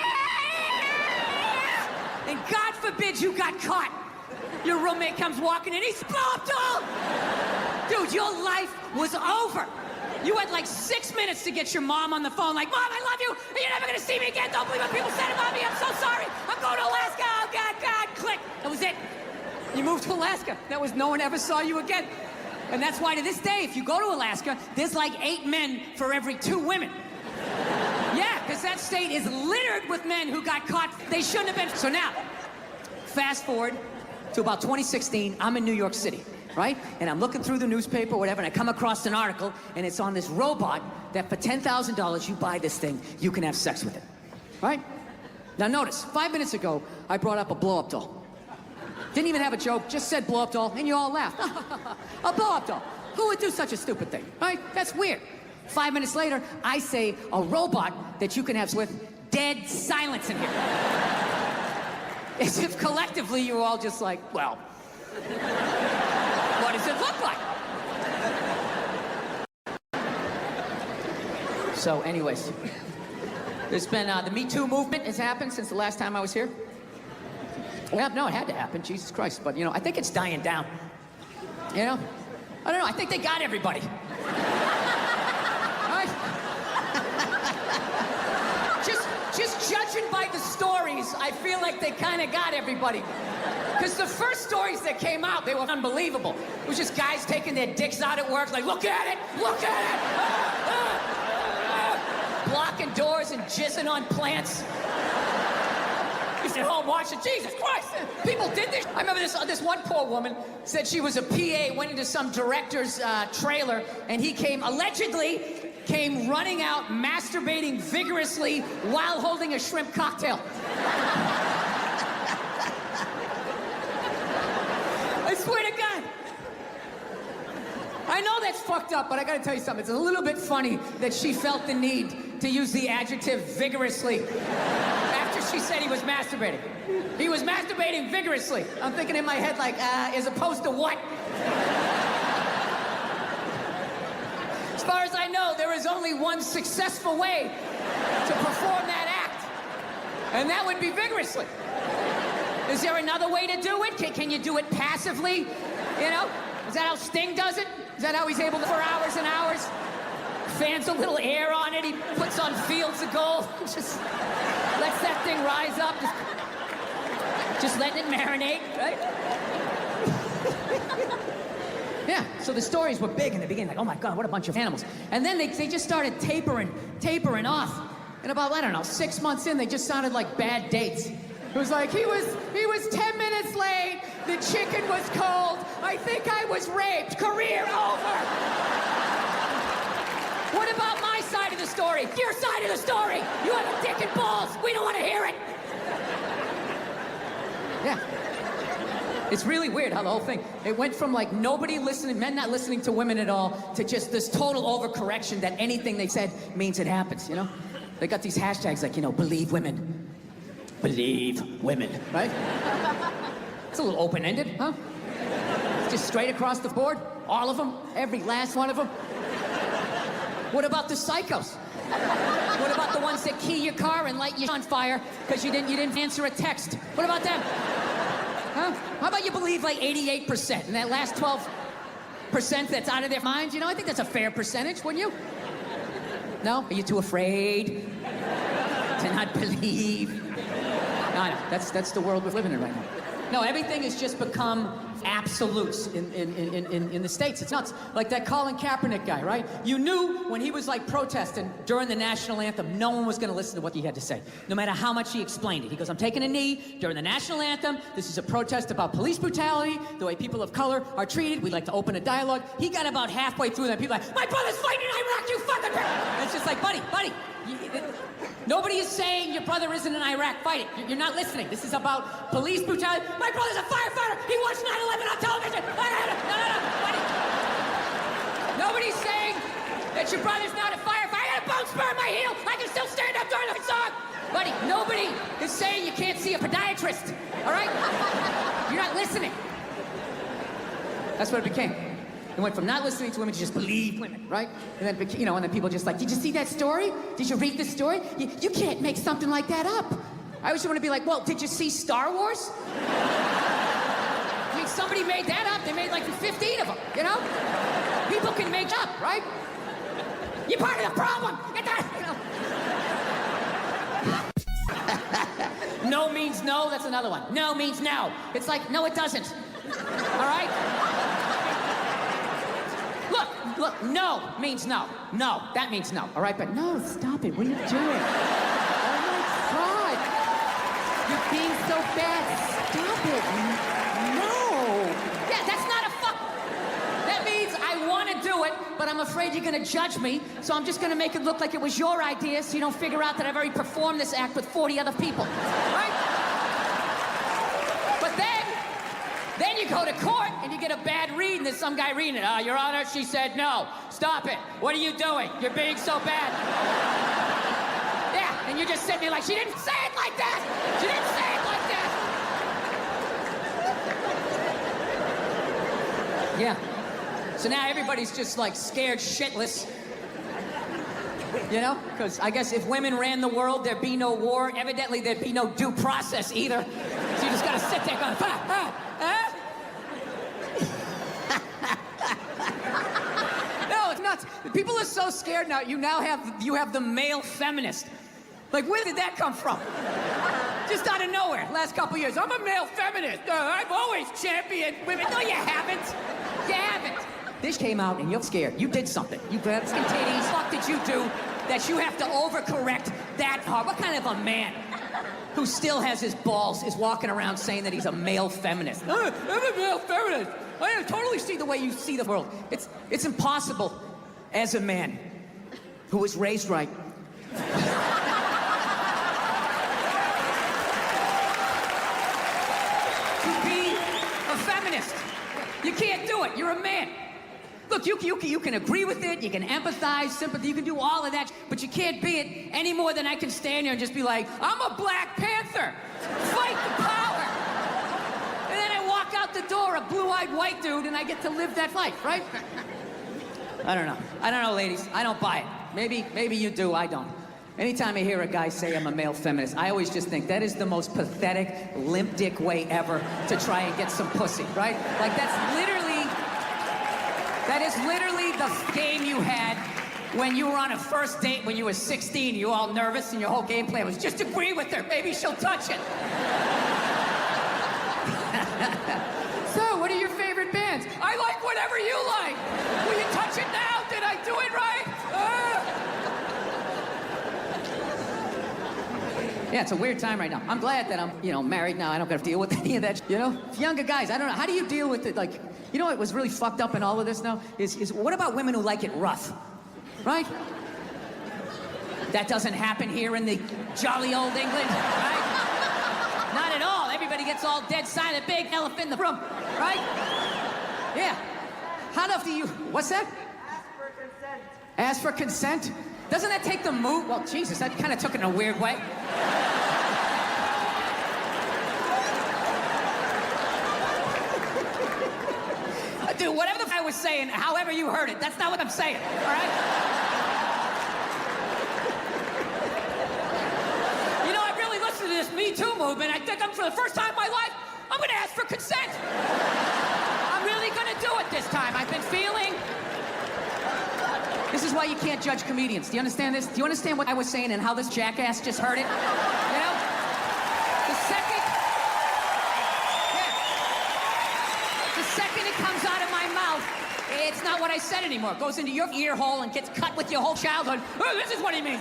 And God forbid you got caught. Your roommate comes walking in, he's blow-up doll! Dude, your life was over. You had like 6 minutes to get your mom on the phone, like, Mom, I love you, and you're never gonna see me again. Don't believe what people said about me. I'm so sorry. I'm going to Alaska. Oh, God, God. Click. That was it. You moved to Alaska. That was no one ever saw you again. And that's why to this day, if you go to Alaska, there's like 8 men for every 2 women. Yeah, because that state is littered with men who got caught. They shouldn't have been. So now, fast forward to about 2016, I'm in New York City. Right? And I'm looking through the newspaper, whatever, and I come across an article, and it's on this robot that for $10,000, you buy this thing, you can have sex with it. Right? Now notice, 5 minutes ago, I brought up a blow-up doll. Didn't even have a joke, just said blow-up doll, and you all laughed. A blow-up doll. Who would do such a stupid thing? Right? That's weird. 5 minutes later, I say a robot that you can have sex with, dead silence in here. As if collectively you were all just like, well... What does it look like? So, anyways, there's been the MeToo movement has happened since the last time I was here. Well, no, it had to happen, Jesus Christ. But, you know, I think it's dying down. You know? I don't know, I think they got everybody. Right? Just judging by the stories, I feel like they kind of got everybody. Because the first stories that came out, they were unbelievable. It was just guys taking their dicks out at work, like, look at it, look at it! Blocking doors and jizzing on plants. You sit home watching, Jesus Christ, people did this. I remember this one poor woman said she was a PA, went into some director's trailer, and he allegedly came running out, masturbating vigorously while holding a shrimp cocktail. I swear to God. I know that's fucked up, but I gotta tell you something. It's a little bit funny that she felt the need to use the adjective vigorously after she said he was masturbating. He was masturbating vigorously. I'm thinking in my head like, as opposed to what? As far as I know, there is only one successful way to perform that act, and that would be vigorously. Is there another way to do it? Can you do it passively? You know? Is that how Sting does it? Is that how he's able to, for hours and hours? fans a little air on it. He puts on fields of gold. Just lets that thing rise up. Just letting it marinate, right? Yeah, so the stories were big in the beginning, like, oh my God, what a bunch of animals. And then they just started tapering off. And about, I don't know, 6 months in, they just sounded like bad dates. It was like, he was 10 minutes late, the chicken was cold, I think I was raped, career over. What about my side of the story? Your side of the story. You have a dick and balls, we don't want to hear it. Yeah. It's really weird how the whole thing, it went from like nobody listening, men not listening to women at all, to just this total overcorrection that anything they said means it happens, you know? They got these hashtags like, you know, believe women. Believe women, right? It's a little open-ended, huh? Just straight across the board, all of them, every last one of them. What about the psychos? What about the ones that key your car and light you on fire because you didn't answer a text? What about them? Huh? How about you believe like 88%, and that last 12% that's out of their minds? You know, I think that's a fair percentage, wouldn't you? No? Are you too afraid to not believe? No, that's the world we're living in right now. No, everything has just become absolutes in the States. It's nuts. Like that Colin Kaepernick guy, right? You knew when he was like protesting during the national anthem, no one was going to listen to what he had to say, no matter how much he explained it. He goes, I'm taking a knee during the national anthem. This is a protest about police brutality, the way people of color are treated. We'd like to open a dialogue. He got about halfway through that. People are like, my brother's fighting in Iraq, you fucking bitch. And it's just like, buddy. Nobody is saying your brother isn't in Iraq fighting. You're not listening. This is about police brutality. My brother's a firefighter. He watched 9/11 on television. No, buddy. Nobody's saying that your brother's not a firefighter. I got a bone spur in my heel. I can still stand up during the song. Buddy, nobody is saying you can't see a podiatrist. All right? You're not listening. That's what it became. It went from not listening to women to just believe women, right? And then, you know, and then people just like, did you see that story? Did you read the story? You can't make something like that up. I always want to be like, well, did you see Star Wars? I mean, somebody made that up. They made like 15 of them, you know? People can make up, right? You're part of the problem. Get that, you know? No means no, that's another one. No means no. It's like, no, it doesn't. All right? Look, no means no. No, that means no, all right? But no, stop it. What are you doing? Oh, my God. You're being so bad. Stop it. No. Yeah, that's not a fuck. That means I want to do it, but I'm afraid you're going to judge me, so I'm just going to make it look like it was your idea so you don't figure out that I've already performed this act with 40 other people, right? But then you go to court and you get a bad read and there's some guy reading it. Your Honor, she said no. Stop it. What are you doing? You're being so bad. Yeah, and you're just sitting there like, she didn't say it like that. She didn't say it like that. Yeah. So now everybody's just like scared shitless. You know? Because I guess if women ran the world, there'd be no war. Evidently, there'd be no due process either. So you just gotta sit there going, No, it's nuts. People are so scared now. You have the male feminist. Like, where did that come from? Just out of nowhere, last couple years. I'm a male feminist. I've always championed women. No, you haven't. You haven't. This came out and you're scared. You did something. You grabbed some titties. What did you do that you have to overcorrect that hard? What kind of a man who still has his balls is walking around saying that he's a male feminist? I'm a male feminist. I totally see the way you see the world. It's impossible as a man who was raised right. To be a feminist. You can't do it. You're a man. Look, you can agree with it, you can empathize, sympathy, you can do all of that, but you can't be it any more than I can stand here and just be like, I'm a Black Panther. Fight the power. And then I walk out the door, a blue-eyed white dude, and I get to live that life, right? I don't know, ladies. I don't buy it. Maybe you do, I don't. Anytime I hear a guy say I'm a male feminist, I always just think that is the most pathetic, limp dick way ever to try and get some pussy, right? Like, that is literally the game you had when you were on a first date when you were 16, you were all nervous and your whole game plan was just agree with her, maybe she'll touch it. So, what are your favorite bands? I like whatever you like. Will you touch it now? Did I do it right? Yeah, it's a weird time right now. I'm glad that I'm, married now. I don't got to deal with any of that, Younger guys, I don't know. How do you deal with it? Like, what was really fucked up in all of this now is what about women who like it rough? Right? That doesn't happen here in the jolly old England, right? Not at all. Everybody gets all dead silent, big elephant in the room, right? Yeah. How enough do you... What's that?
Ask for consent.
Ask for consent? Doesn't that take the mood? Well, Jesus, that kind of took it in a weird way. Dude, whatever the f*** I was saying, however you heard it, that's not what I'm saying, all right? I really listened to this MeToo movement. I think for the first time in my life, I'm gonna ask for consent. I'm really gonna do it this time. I've been feeling... This is why you can't judge comedians. Do you understand this? Do you understand what I was saying and how this jackass just heard it? The second it comes out of my mouth, it's not what I said anymore. It goes into your ear hole and gets cut with your whole childhood. Oh, this is what he means.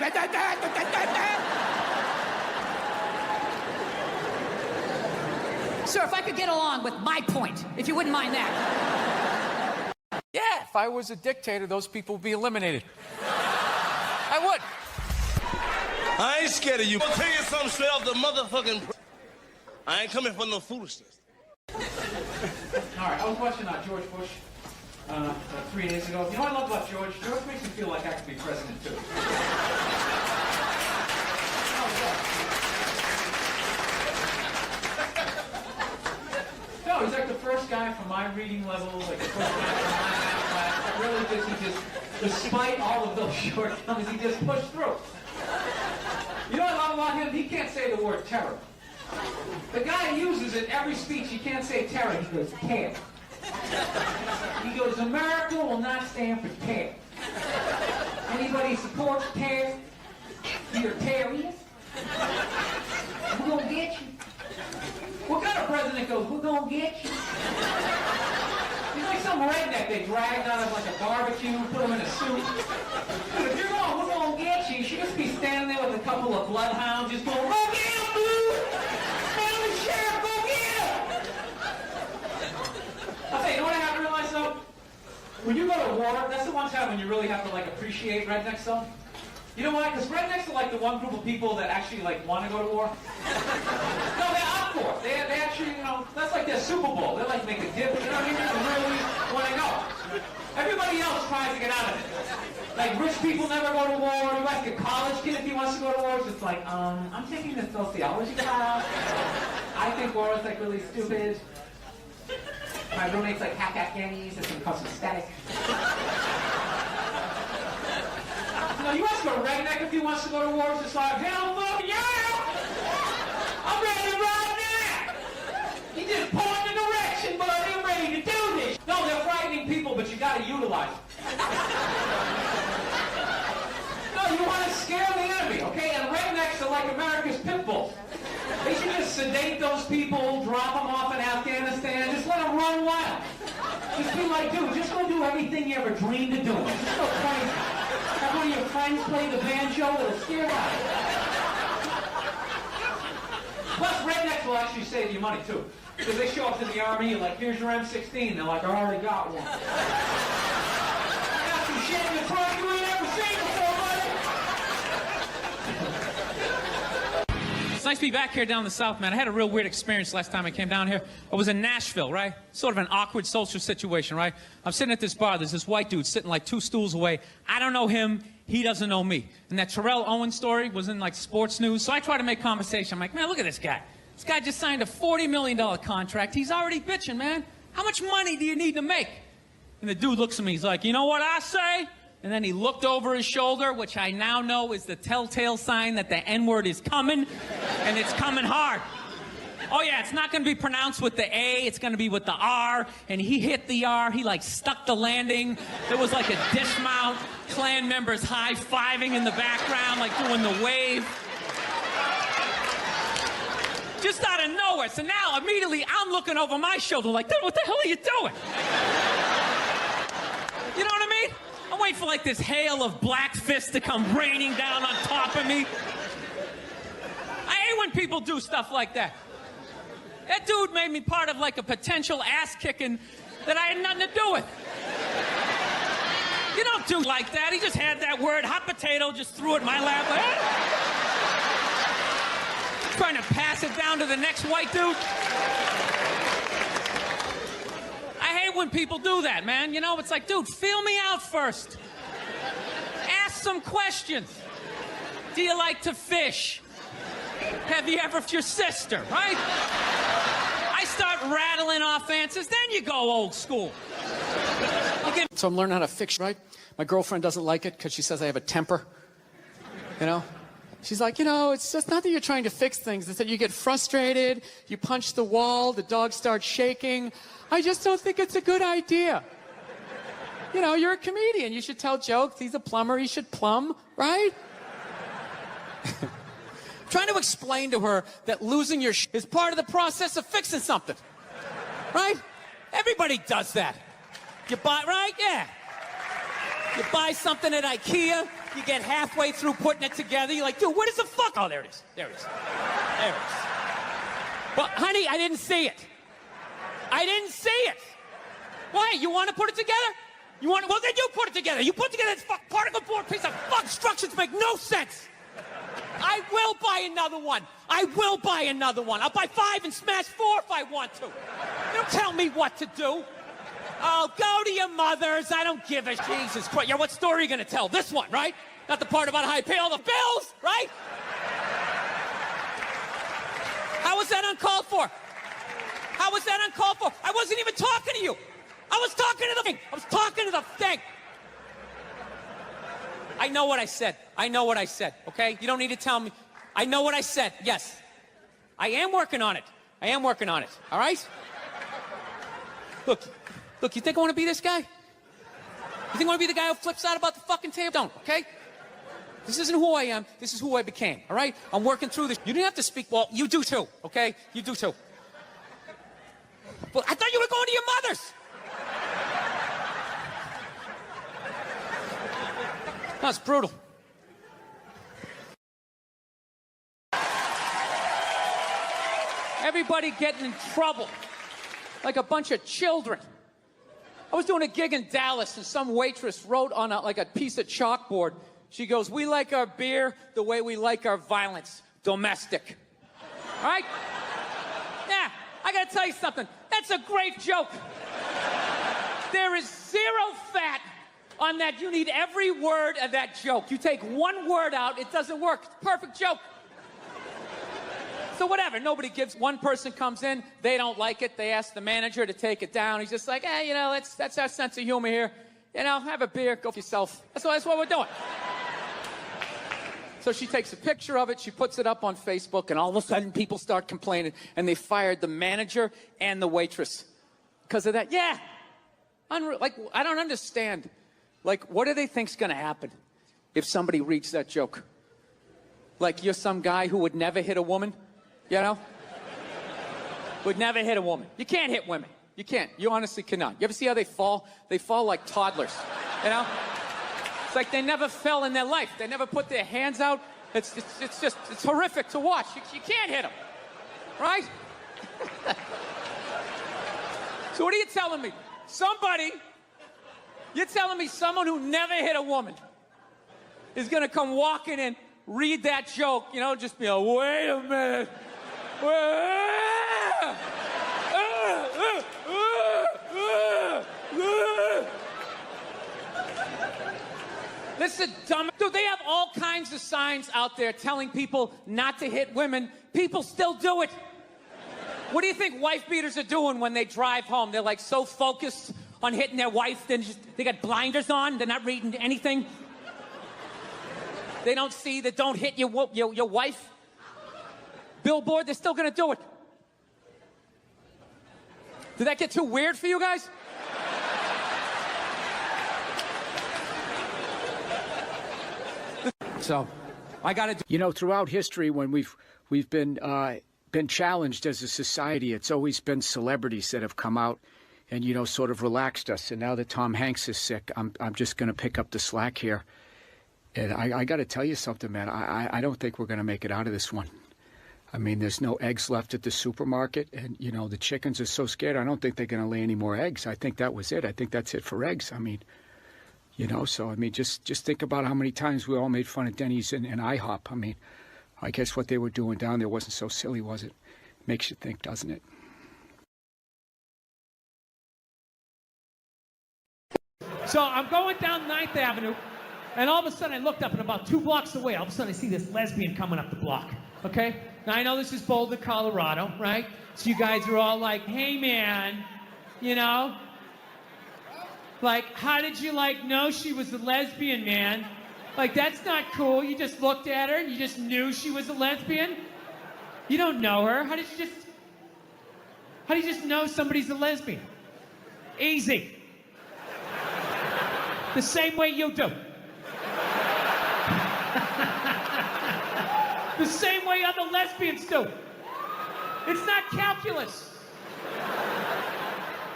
Sir, if I could get along with my point, if you wouldn't mind that.
Yeah, if I was a dictator, those people would be eliminated. I would.
I ain't scared of you. I'll tell you something straight off the motherfucking... I ain't coming for no foolishness.
All right, I was watching George Bush 3 days ago. You know what I love about George? George makes me feel like I could be president, too. No, he's like the first guy from my reading level, like the first guy from my math class. That really he just, despite all of those shortcomings, he just pushed through. You know what I love about him? He can't say the word terror. The guy uses it every speech. He can't say terror. He goes, care. He goes, America will not stand for care. Anybody supports care, you're terrorist. We're gonna get you. What kind of president goes, we're gonna get you? He's like some redneck they dragged out of like a barbecue, put him in a suit. Dude, if you're going, we're gonna get you, you should just be standing there with a couple of bloodhounds just going, go get him, dude! Family sheriff, go get him! I'll tell you, what I have to realize though? When you go to war, that's the one time when you really have to like appreciate rednecks though. You know why? Because rednecks are like the one group of people that actually like want to go to war. No, they're up for it. They actually, that's like their Super Bowl. They like make a dip, you know what I mean? They really want to go. Everybody else tries to get out of it. Like rich people never go to war. You ask a college kid if he wants to go to war, it's just like, I'm taking this sociology class. I think war is like really stupid. My roommate's like hack Afghanis. It's gonna cause some static. You ask a redneck if he wants to go to war, it's just like, hell fucking yeah! I'm ready to ride now! You just point the direction, buddy, I'm ready to do this! No, they're frightening people, but you gotta utilize them. No, you want to scare the enemy, okay? And rednecks are like America's pit bulls. They should just sedate those people, drop them off in Afghanistan, just let them run wild. Just be like, dude, just go do everything you ever dreamed of doing. Just go crazy. Have one of your friends play the banjo, it'll scare out. Plus, rednecks will actually save you money, too. Because they show up to the army, you're like, here's your M16. They're like, I already got one. I got some shit in the trunk you ain't ever seen before, buddy.
It's nice to be back here down in the South, man. I had a real weird experience last time I came down here. I was in Nashville, right? Sort of an awkward social situation, right? I'm sitting at this bar. There's this white dude sitting like 2 stools away. I don't know him. He doesn't know me. And that Terrell Owens story was in like sports news. So I try to make conversation. I'm like, man, look at this guy. This guy just signed a $40 million contract. He's already bitching, man. How much money do you need to make? And the dude looks at me. He's like, you know what I say? And then he looked over his shoulder, which I now know is the telltale sign that the N-word is coming, and it's coming hard. Oh, yeah, it's not going to be pronounced with the A. It's going to be with the R. And he hit the R. He, like, stuck the landing. There was, like, a dismount. Klan members high-fiving in the background, like, doing the wave. Just out of nowhere. So now, immediately, I'm looking over my shoulder like, dude, what the hell are you doing? You know what I mean? I'm waiting for, like, this hail of black fists to come raining down on top of me. I hate when people do stuff like that. That dude made me part of, like, a potential ass-kicking that I had nothing to do with. You don't do like that. He just had that word, hot potato, just threw it in my lap. Trying to pass it down to the next white dude. I hate when people do that, man. You know, it's like, dude, feel me out first. Ask some questions. Do you like to fish? Have you ever your sister, right? I start rattling off answers, then you go old school.
So I'm learning how to fix, right? My girlfriend doesn't like it because she says I have a temper. You know? She's like, you know, it's just not that you're trying to fix things. It's that you get frustrated, you punch the wall, the dog starts shaking. I just don't think it's a good idea. You know, you're a comedian. You should tell jokes. He's a plumber. He should plumb, right? Trying to explain to her that losing your is part of the process of fixing something. Right? Everybody does that. You buy, right? Yeah. You buy something at IKEA, you get halfway through putting it together, you're like, dude, where does the fuck? Oh, there it is. There it is. There it is. But, honey, I didn't see it. I didn't see it. Why? You want to put it together? You want to, well, then you put it together. You put together this fuck particle board piece of fuck instructions make no sense. I will buy another one. I will buy another one. I'll buy 5 and smash 4 if I want to. Don't tell me what to do. Oh, go to your mother's. I don't give a Jesus Christ. Yeah, what story are you going to tell? This one, right? Not the part about how I pay all the bills, right? How was that uncalled for? How was that uncalled for? I wasn't even talking to you. I was talking to the thing. I was talking to the thing. I know what I said. I know what I said, okay? You don't need to tell me. I know what I said, yes. I am working on it. I am working on it, all right? Look, you think I want to be this guy? You think I want to be the guy who flips out about the fucking table? Don't, okay? This isn't who I am. This is who I became, all right? I'm working through this. You didn't have to speak. Well, you do too, okay? You do too. Well, I thought you were going to your mother's. That's brutal. Everybody getting in trouble. Like a bunch of children. I was doing a gig in Dallas, and some waitress wrote on like a piece of chalkboard. She goes, "We like our beer the way we like our violence, domestic." All right? Yeah, I gotta tell you something. That's a great joke. There is 0 fat on that. You need every word of that joke. You take one word out, it doesn't work. It's a perfect joke. So whatever, nobody gives. One person comes in, they don't like it. They ask the manager to take it down. He's just like, hey, you know, that's our sense of humor here. You know, have a beer, go for yourself. That's what we're doing. So she takes a picture of it, she puts it up on Facebook, and all of a sudden people start complaining, and they fired the manager and the waitress because of that. Yeah, like, I don't understand. Like, what do they think's gonna happen if somebody reads that joke? Like, you're some guy who would never hit a woman? You know? Would never hit a woman. You can't hit women. You can't. You honestly cannot. You ever see how they fall? They fall like toddlers. You know? It's like they never fell in their life. They never put their hands out. It's horrific to watch. You can't hit them. Right? So what are you telling me? You're telling me someone who never hit a woman is going to come walking in, read that joke, you know, just be like, wait a minute. Listen, dumb. Dude, they have all kinds of signs out there telling people not to hit women. People still do it. What do you think wife beaters are doing when they drive home? They're like so focused on hitting their wife, they got blinders on, they're not reading anything. They don't see that don't hit your wife. Billboard, they're still gonna do it. Did that get too weird for you guys? So, I gotta do.
You know, throughout history, when we've been challenged as a society, it's always been celebrities that have come out and, you know, sort of relaxed us. And now that Tom Hanks is sick, I'm just going to pick up the slack here. And I got to tell you something, man. I don't think we're going to make it out of this one. I mean, there's no eggs left at the supermarket, and, you know, the chickens are so scared. I don't think they're going to lay any more eggs. I think that was it. I think that's it for eggs. I mean, you know, so, I mean, just think about how many times we all made fun of Denny's and IHOP. I mean, I guess what they were doing down there wasn't so silly, was it? Makes you think, doesn't it?
So I'm going down 9th Avenue, and all of a sudden I looked up, and about 2 blocks away, all of a sudden I see this lesbian coming up the block, okay? Now I know this is Boulder, Colorado, right? So you guys are all like, hey man, you know? Like, how did you, like, know she was a lesbian, man? Like, that's not cool. You just looked at her and you just knew she was a lesbian? You don't know her. How do you just know somebody's a lesbian? Easy. The same way you do. The same way other lesbians do. It's not calculus.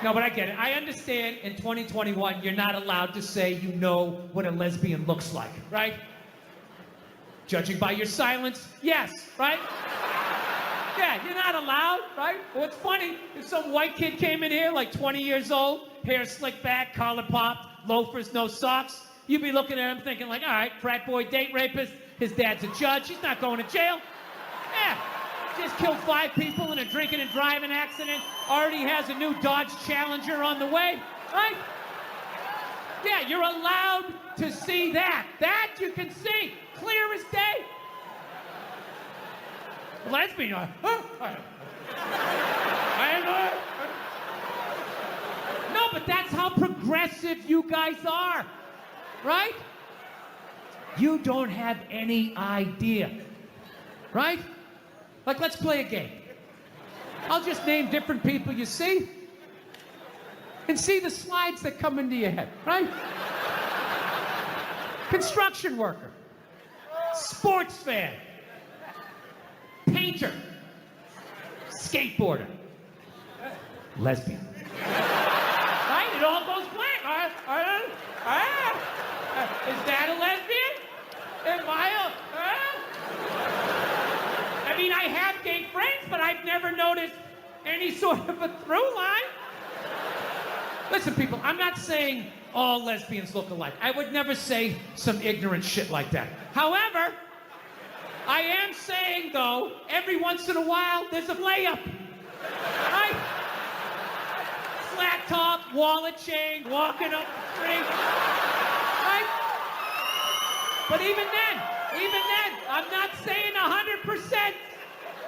No, but I get it. I understand in 2021, you're not allowed to say you know what a lesbian looks like, right? Judging by your silence, yes, right? Yeah, you're not allowed, right? Well, it's funny. If some white kid came in here, like 20 years old, hair slicked back, collar popped, loafers, no socks, you'd be looking at him thinking like, all right, frat boy, date rapist, his dad's a judge, he's not going to jail. Yeah. Just killed 5 people in a drinking and driving accident. Already has a new Dodge Challenger on the way, right? Yeah, you're allowed to see that. That you can see, clear as day. Lesbian, no, but that's how progressive you guys are, right? You don't have any idea, right? Like, let's play a game. I'll just name different people you see and see the slides that come into your head, right? Construction worker, sports fan, painter, skateboarder, lesbian. Right? It all goes blank. Is that a lesbian? Am I a... I mean, I have gay friends, but I've never noticed any sort of a through line. Listen, people, I'm not saying all lesbians look alike. I would never say some ignorant shit like that. However, I am saying, though, every once in a while, there's a layup. Right? Flat top, wallet chain, walking up the street. Right? But even then, I'm not saying 100%,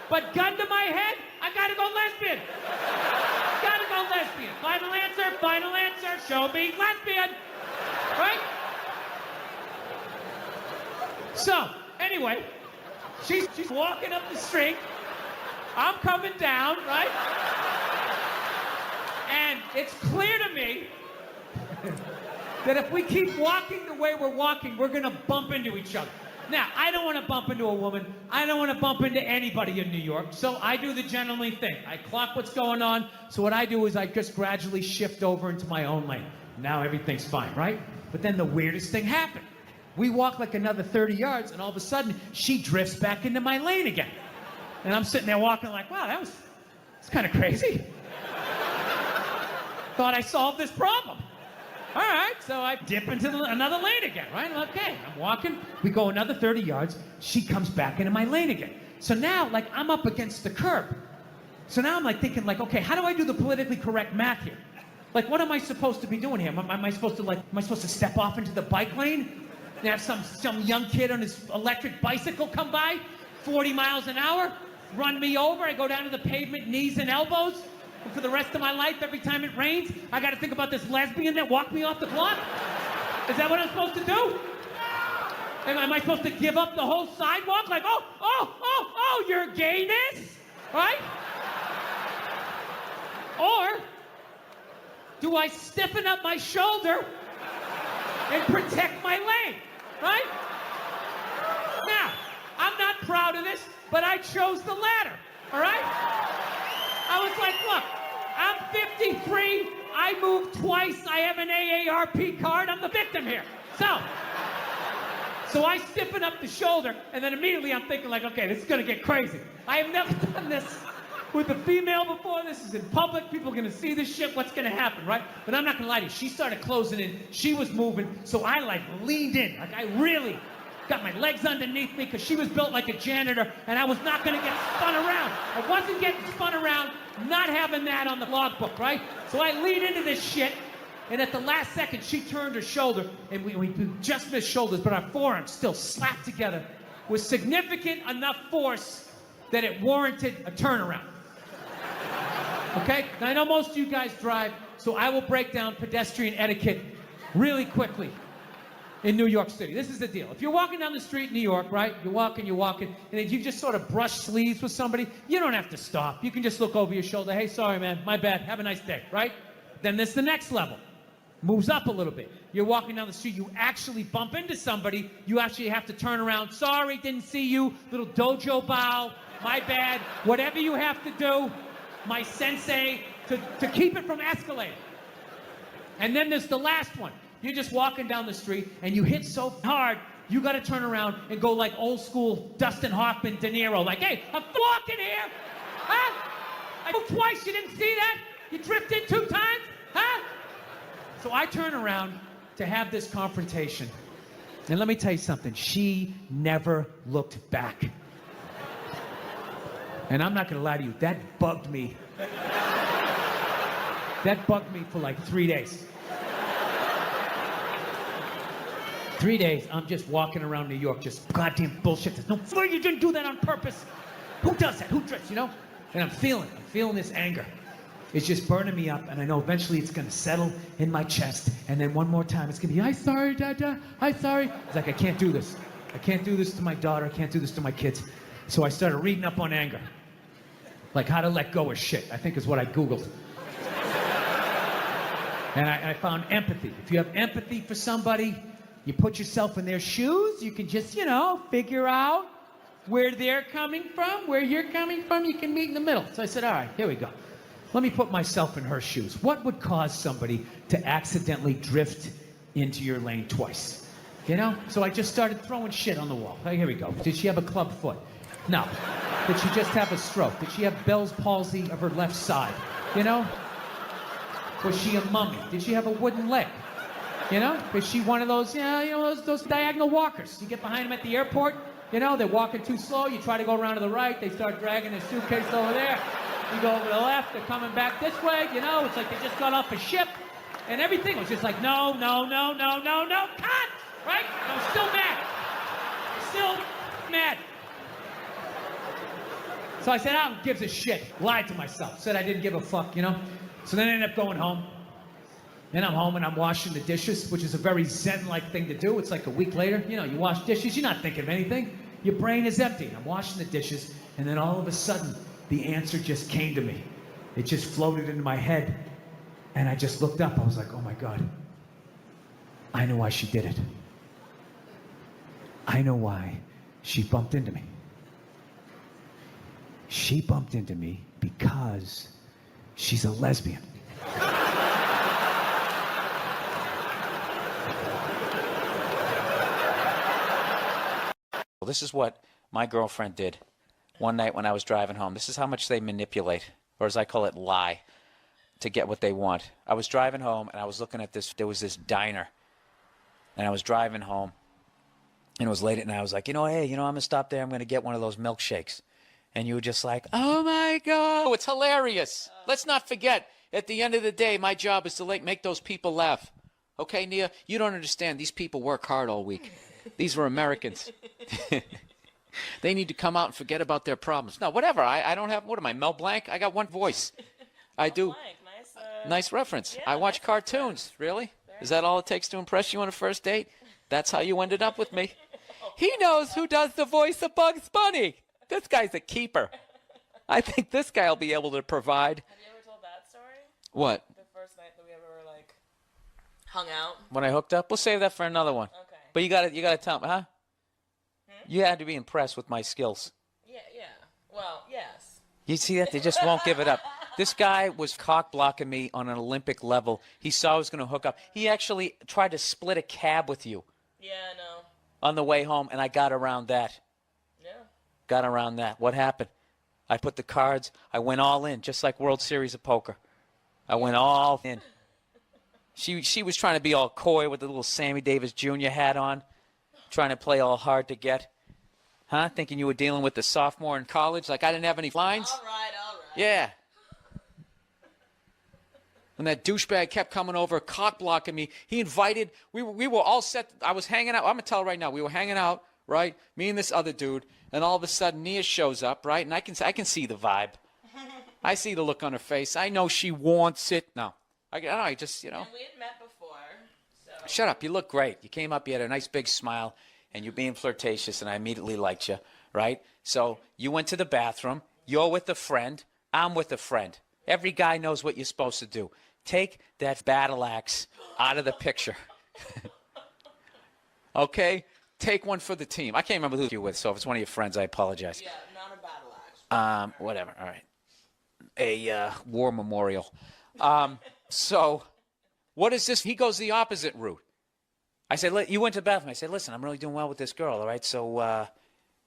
but gun to my head, I gotta go lesbian. Gotta go lesbian. Final answer, show me lesbian. Right? So, anyway, she's walking up the street. I'm coming down, right? And it's clear to me that if we keep walking the way we're walking, we're gonna bump into each other. Now, I don't want to bump into a woman. I don't want to bump into anybody in New York. So I do the gentlemanly thing. I clock what's going on. So what I do is I just gradually shift over into my own lane. Now everything's fine, right? But then the weirdest thing happened. We walk like another 30 yards, and all of a sudden, she drifts back into my lane again. And I'm sitting there walking like, wow, that's kind of crazy. Thought I solved this problem. All right, so I dip into another lane again, right? Okay, I'm walking. We go another 30 yards. She comes back into my lane again. So now, like, I'm up against the curb. So now I'm like thinking, like, okay, how do I do the politically correct math here? Like, what am I supposed to be doing here? Am I supposed to step off into the bike lane and have some young kid on his electric bicycle come by, 40 miles an hour, run me over? I go down to the pavement, knees and elbows. And for the rest of my life, every time it rains, I got to think about this lesbian that walked me off the block? Is that what I'm supposed to do? Am I supposed to give up the whole sidewalk? Like, your gayness? Right? Or do I stiffen up my shoulder and protect my leg, right? Now, I'm not proud of this, but I chose the latter, all right? I was like, look, I'm 53, I moved twice, I have an AARP card, I'm the victim here. So I stiffen up the shoulder, and then immediately I'm thinking like, okay, this is gonna get crazy. I have never done this with a female before. This is in public, people are gonna see this shit, what's gonna happen, right? But I'm not gonna lie to you, she started closing in, she was moving, so I like leaned in, like I really got my legs underneath me because she was built like a janitor, and I was not gonna get spun around. I wasn't getting spun around, not having that on the logbook, right? So I leaned into this shit, and at the last second, she turned her shoulder, and we just missed shoulders, but our forearms still slapped together with significant enough force that it warranted a turnaround. Okay? Now, I know most of you guys drive, so I will break down pedestrian etiquette really quickly in New York City. This is the deal. If you're walking down the street in New York, right? You're walking, and if you just sort of brush sleeves with somebody, you don't have to stop. You can just look over your shoulder. Hey, sorry, man. My bad. Have a nice day, right? Then there's the next level. Moves up a little bit. You're walking down the street, you actually bump into somebody, you actually have to turn around. Sorry, didn't see you. Little dojo bow. My bad. Whatever you have to do, my sensei, to keep it from escalating. And then there's the last one. You're just walking down the street, and you hit so hard, you got to turn around and go like old school Dustin Hoffman, De Niro, like, hey, I'm walking here. Huh? I moved twice, you didn't see that? You drifted 2 times? Huh? So I turn around to have this confrontation. And let me tell you something. She never looked back. And I'm not going to lie to you. That bugged me. That bugged me for like 3 days. 3 days, I'm just walking around New York, just goddamn bullshit. There's no, you didn't do that on purpose. Who does that? Who drifts, you know? And I'm feeling this anger. It's just burning me up, and I know eventually it's gonna settle in my chest, and then one more time it's gonna be, I'm sorry, Dada, I'm sorry. It's like, I can't do this. I can't do this to my daughter, I can't do this to my kids. So I started reading up on anger. Like how to let go of shit, I think is what I Googled. And I found empathy. If you have empathy for somebody, you put yourself in their shoes, you can just, figure out where they're coming from, where you're coming from, you can meet in the middle. So I said, all right, here we go. Let me put myself in her shoes. What would cause somebody to accidentally drift into your lane twice? So I just started throwing shit on the wall. Hey, here we go. Did she have a club foot? No. Did she just have a stroke? Did she have Bell's palsy of her left side? Was she a mummy? Did she have a wooden leg? Is she one of those, those diagonal walkers? You get behind them at the airport, they're walking too slow, you try to go around to the right, they start dragging their suitcase over there. You go over to the left, they're coming back this way, it's like they just got off a ship, and everything was just like, no, cut! Right? I'm still mad. Still mad. So I said, who gives a shit? Lied to myself. Said I didn't give a fuck, So then I ended up going home. Then I'm home and I'm washing the dishes, which is a very Zen-like thing to do. It's like a week later, you wash dishes, you're not thinking of anything. Your brain is empty. I'm washing the dishes, and then all of a sudden, the answer just came to me. It just floated into my head, and I just looked up. I was like, oh my God. I know why she did it. I know why she bumped into me. She bumped into me because she's a lesbian.
This is what my girlfriend did one night when I was driving home. This is how much they manipulate, or as I call it, lie, to get what they want. I was driving home, and I was looking at this. There was this diner, and I was driving home, and it was late at night. I was like, hey, I'm going to stop there. I'm going to get one of those milkshakes. And you were just like, oh, my God. It's hilarious. Let's not forget, at the end of the day, my job is to make those people laugh. Okay, Nia? You don't understand. These people work hard all week. These were Americans. They need to come out and forget about their problems. No, whatever. I don't have, what am I, Mel Blanc? I got one voice. I do. Nice reference. Yeah, I watch cartoons. Really? Is that all it takes to impress you on a first date? That's how you ended up with me. He knows who does the voice of Bugs Bunny. This guy's a keeper. I think this guy will be able to provide.
Have you ever told that story?
What?
The first night that we ever like hung out?
When I hooked up, we'll save that for another one.
Okay.
But you gotta tell me, huh? You had to be impressed with my skills.
Yeah. Well, yes.
You see that? They just won't give it up. This guy was cock blocking me on an Olympic level. He saw I was going to hook up. He actually tried to split a cab with you.
Yeah, I know.
On the way home, and I got around that.
Yeah.
Got around that. What happened? I put the cards. I went all in, just like World Series of Poker. I went all in. She was trying to be all coy with the little Sammy Davis Jr. hat on, trying to play all hard to get. Huh? Thinking you were dealing with the sophomore in college, like I didn't have any lines?
All right.
Yeah. When that douchebag kept coming over, cock blocking me, he invited, we were all set. I was hanging out. I'm going to tell right now. We were hanging out, right? Me and this other dude. And all of a sudden, Nia shows up, right? And I can see the vibe. I see the look on her face. I know she wants it. No. I just,
And we had met before, so.
Shut up. You look great. You came up, you had a nice big smile, and you're being flirtatious, and I immediately liked you, right? So you went to the bathroom. You're with a friend. I'm with a friend. Every guy knows what you're supposed to do. Take that battle axe out of the picture. Okay? Take one for the team. I can't remember who you're with, so if it's one of your friends, I apologize.
Yeah, not a battle axe.
Whatever. All right. A war memorial. So what is this? He goes the opposite route. I said, you went to the bathroom. I said, listen, I'm really doing well with this girl, all right? So,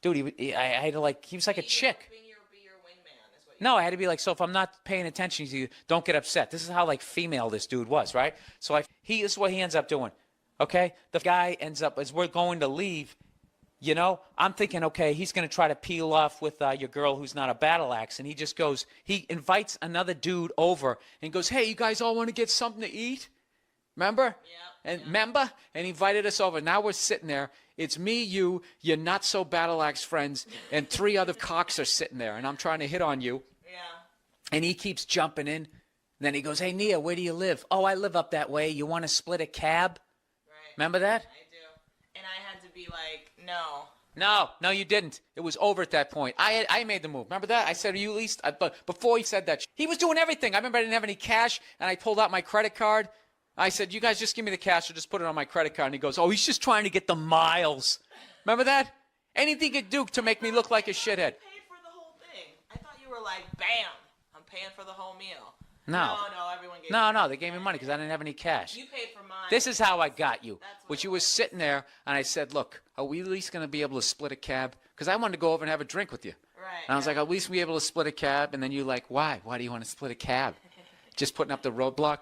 dude, I had to he was like a chick.
Be your wingman is what
No, I had to be like, so if I'm not paying attention to you, don't get upset. This is how, female this dude was, right? So this is what he ends up doing, okay? The guy ends up, as we're going to leave, I'm thinking, okay, he's going to try to peel off with your girl who's not a battle axe, and he invites another dude over and goes, hey, you guys all want to get something to eat? Remember?
Yeah.
Remember? And he invited us over. Now we're sitting there. It's me, you, your not-so-battle axe friends, and 3 other cocks are sitting there, and I'm trying to hit on you.
Yeah.
And he keeps jumping in. Then he goes, hey, Nia, where do you live? Oh, I live up that way. You want to split a cab?
Right.
Remember that?
I do. And I had to be like, no.
No, you didn't. It was over at that point. I made the move. Remember that? I said, you at least, but before he said that, he was doing everything. I remember I didn't have any cash, and I pulled out my credit card. I said, you guys just give me the cash or just put it on my credit card. And he goes, oh, he's just trying to get the miles. Remember that? Anything he could do to make me look like a shithead.
You paid for the whole thing. I thought you were like, bam, I'm paying for the whole meal.
No,
everyone gave
No, they gave me money because I didn't have any cash.
You paid for mine.
This is how I got you.
That's what
Which
it
you were
was.
sitting there, and I said, look, are we at least going to be able to split a cab? Because I wanted to go over and have a drink with you.
Right.
And I was like, at least be able to split a cab. And then you're like, why? Why do you want to split a cab? Just putting up the roadblock?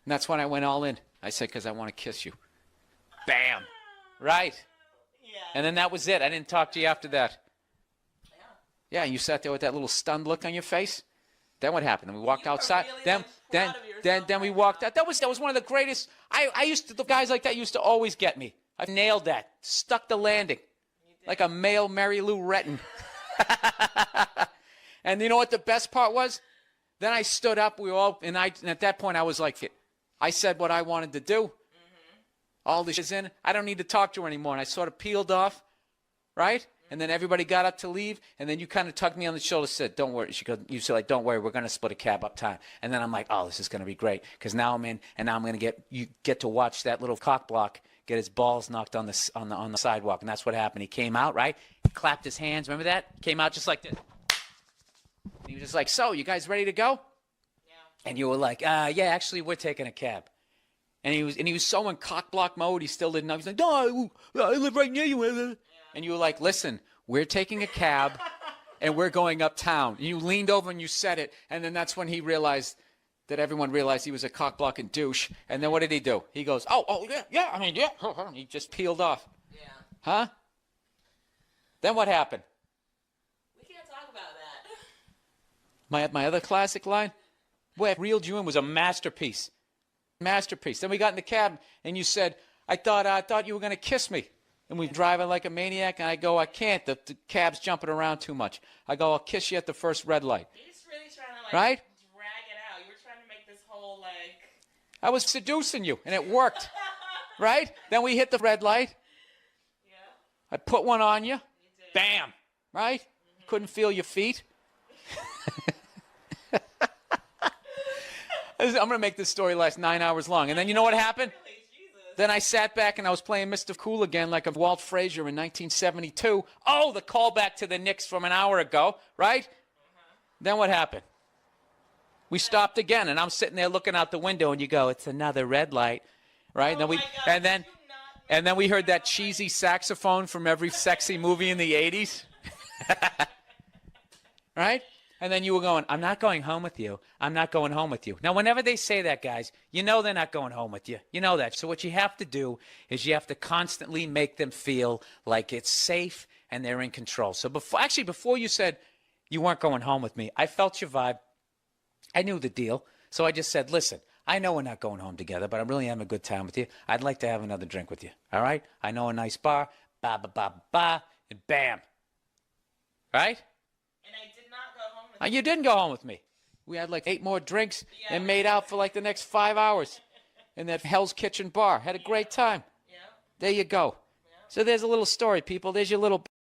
And that's when I went all in. I said, because I want to kiss you. Bam. Right.
Yeah.
And then that was it. I didn't talk to you after that.
Yeah.
Yeah, you sat there with that little stunned look on your face. Then what happened? Then we walked
You were
outside.
really,
Then
proud of yourself
we
right
walked
now.
out. That was one of the greatest. The guys like that used to always get me. I nailed that. Stuck the landing. Like a male Mary Lou Retton. And you know what the best part was? Then I stood up. And at that point I was like, I said what I wanted to do. All this is in. I don't need to talk to her anymore. And I sort of peeled off, right? And then everybody got up to leave, and then you kind of tugged me on the shoulder and said, don't worry. You said, don't worry, we're going to split a cab uptown. And then I'm like, oh, this is going to be great, because now I'm in, and now I'm going to get to watch that little cock block get his balls knocked on the sidewalk. And that's what happened. He came out, right? He clapped his hands. Remember that? Came out just like this. And he was just like, so, you guys ready to go?
Yeah.
And you were like, yeah, actually, we're taking a cab. And he was so in cock block mode, he still didn't know. He's like, no, I live right near you. Yeah. And you were like, listen, we're taking a cab, and we're going uptown. And you leaned over and you said it, and then that's when he realized that everyone realized he was a cock-blocking douche. And then what did he do? He goes, oh, yeah, He just peeled off.
Yeah.
Huh? Then what happened?
We can't talk about that.
My other classic line? Where I reeled you in was a masterpiece. Masterpiece. Then we got in the cab, and you said, I thought you were going to kiss me. And we're driving like a maniac, and I go, I can't. The cab's jumping around too much. I go, I'll kiss you at the first red light.
He's really trying to,
Right?
drag it out. You were trying to make this whole,
I was seducing you, and it worked. Right? Then we hit the red light.
Yeah.
I put one on you.
You did.
Bam. Right? Couldn't feel your feet. I'm going to make this story last 9 hours long. And then you know what happened? Then I sat back and I was playing Mr. Cool again like a Walt Frazier in 1972. Oh, the callback to the Knicks from an hour ago, right? Then what happened? We stopped again, and I'm sitting there looking out the window, and you go, it's another red light, right?
Oh
And then we heard that cheesy saxophone from every sexy movie in the 80s. Right? And then you were going, I'm not going home with you. I'm not going home with you. Now, whenever they say that, guys, you know they're not going home with you. You know that. So what you have to do is you have to constantly make them feel like it's safe and they're in control. So before you said you weren't going home with me, I felt your vibe. I knew the deal. So I just said, listen, I know we're not going home together, but I'm really having a good time with you. I'd like to have another drink with you. All right? I know a nice bar. Ba, ba, ba, ba, and bam. Right?
And I did not go home with
You didn't go home with me. We had like 8 more drinks and made out for like the next 5 hours in that Hell's Kitchen bar. Had a great time.
Yeah.
There you go. So there's a little story, people. There's your little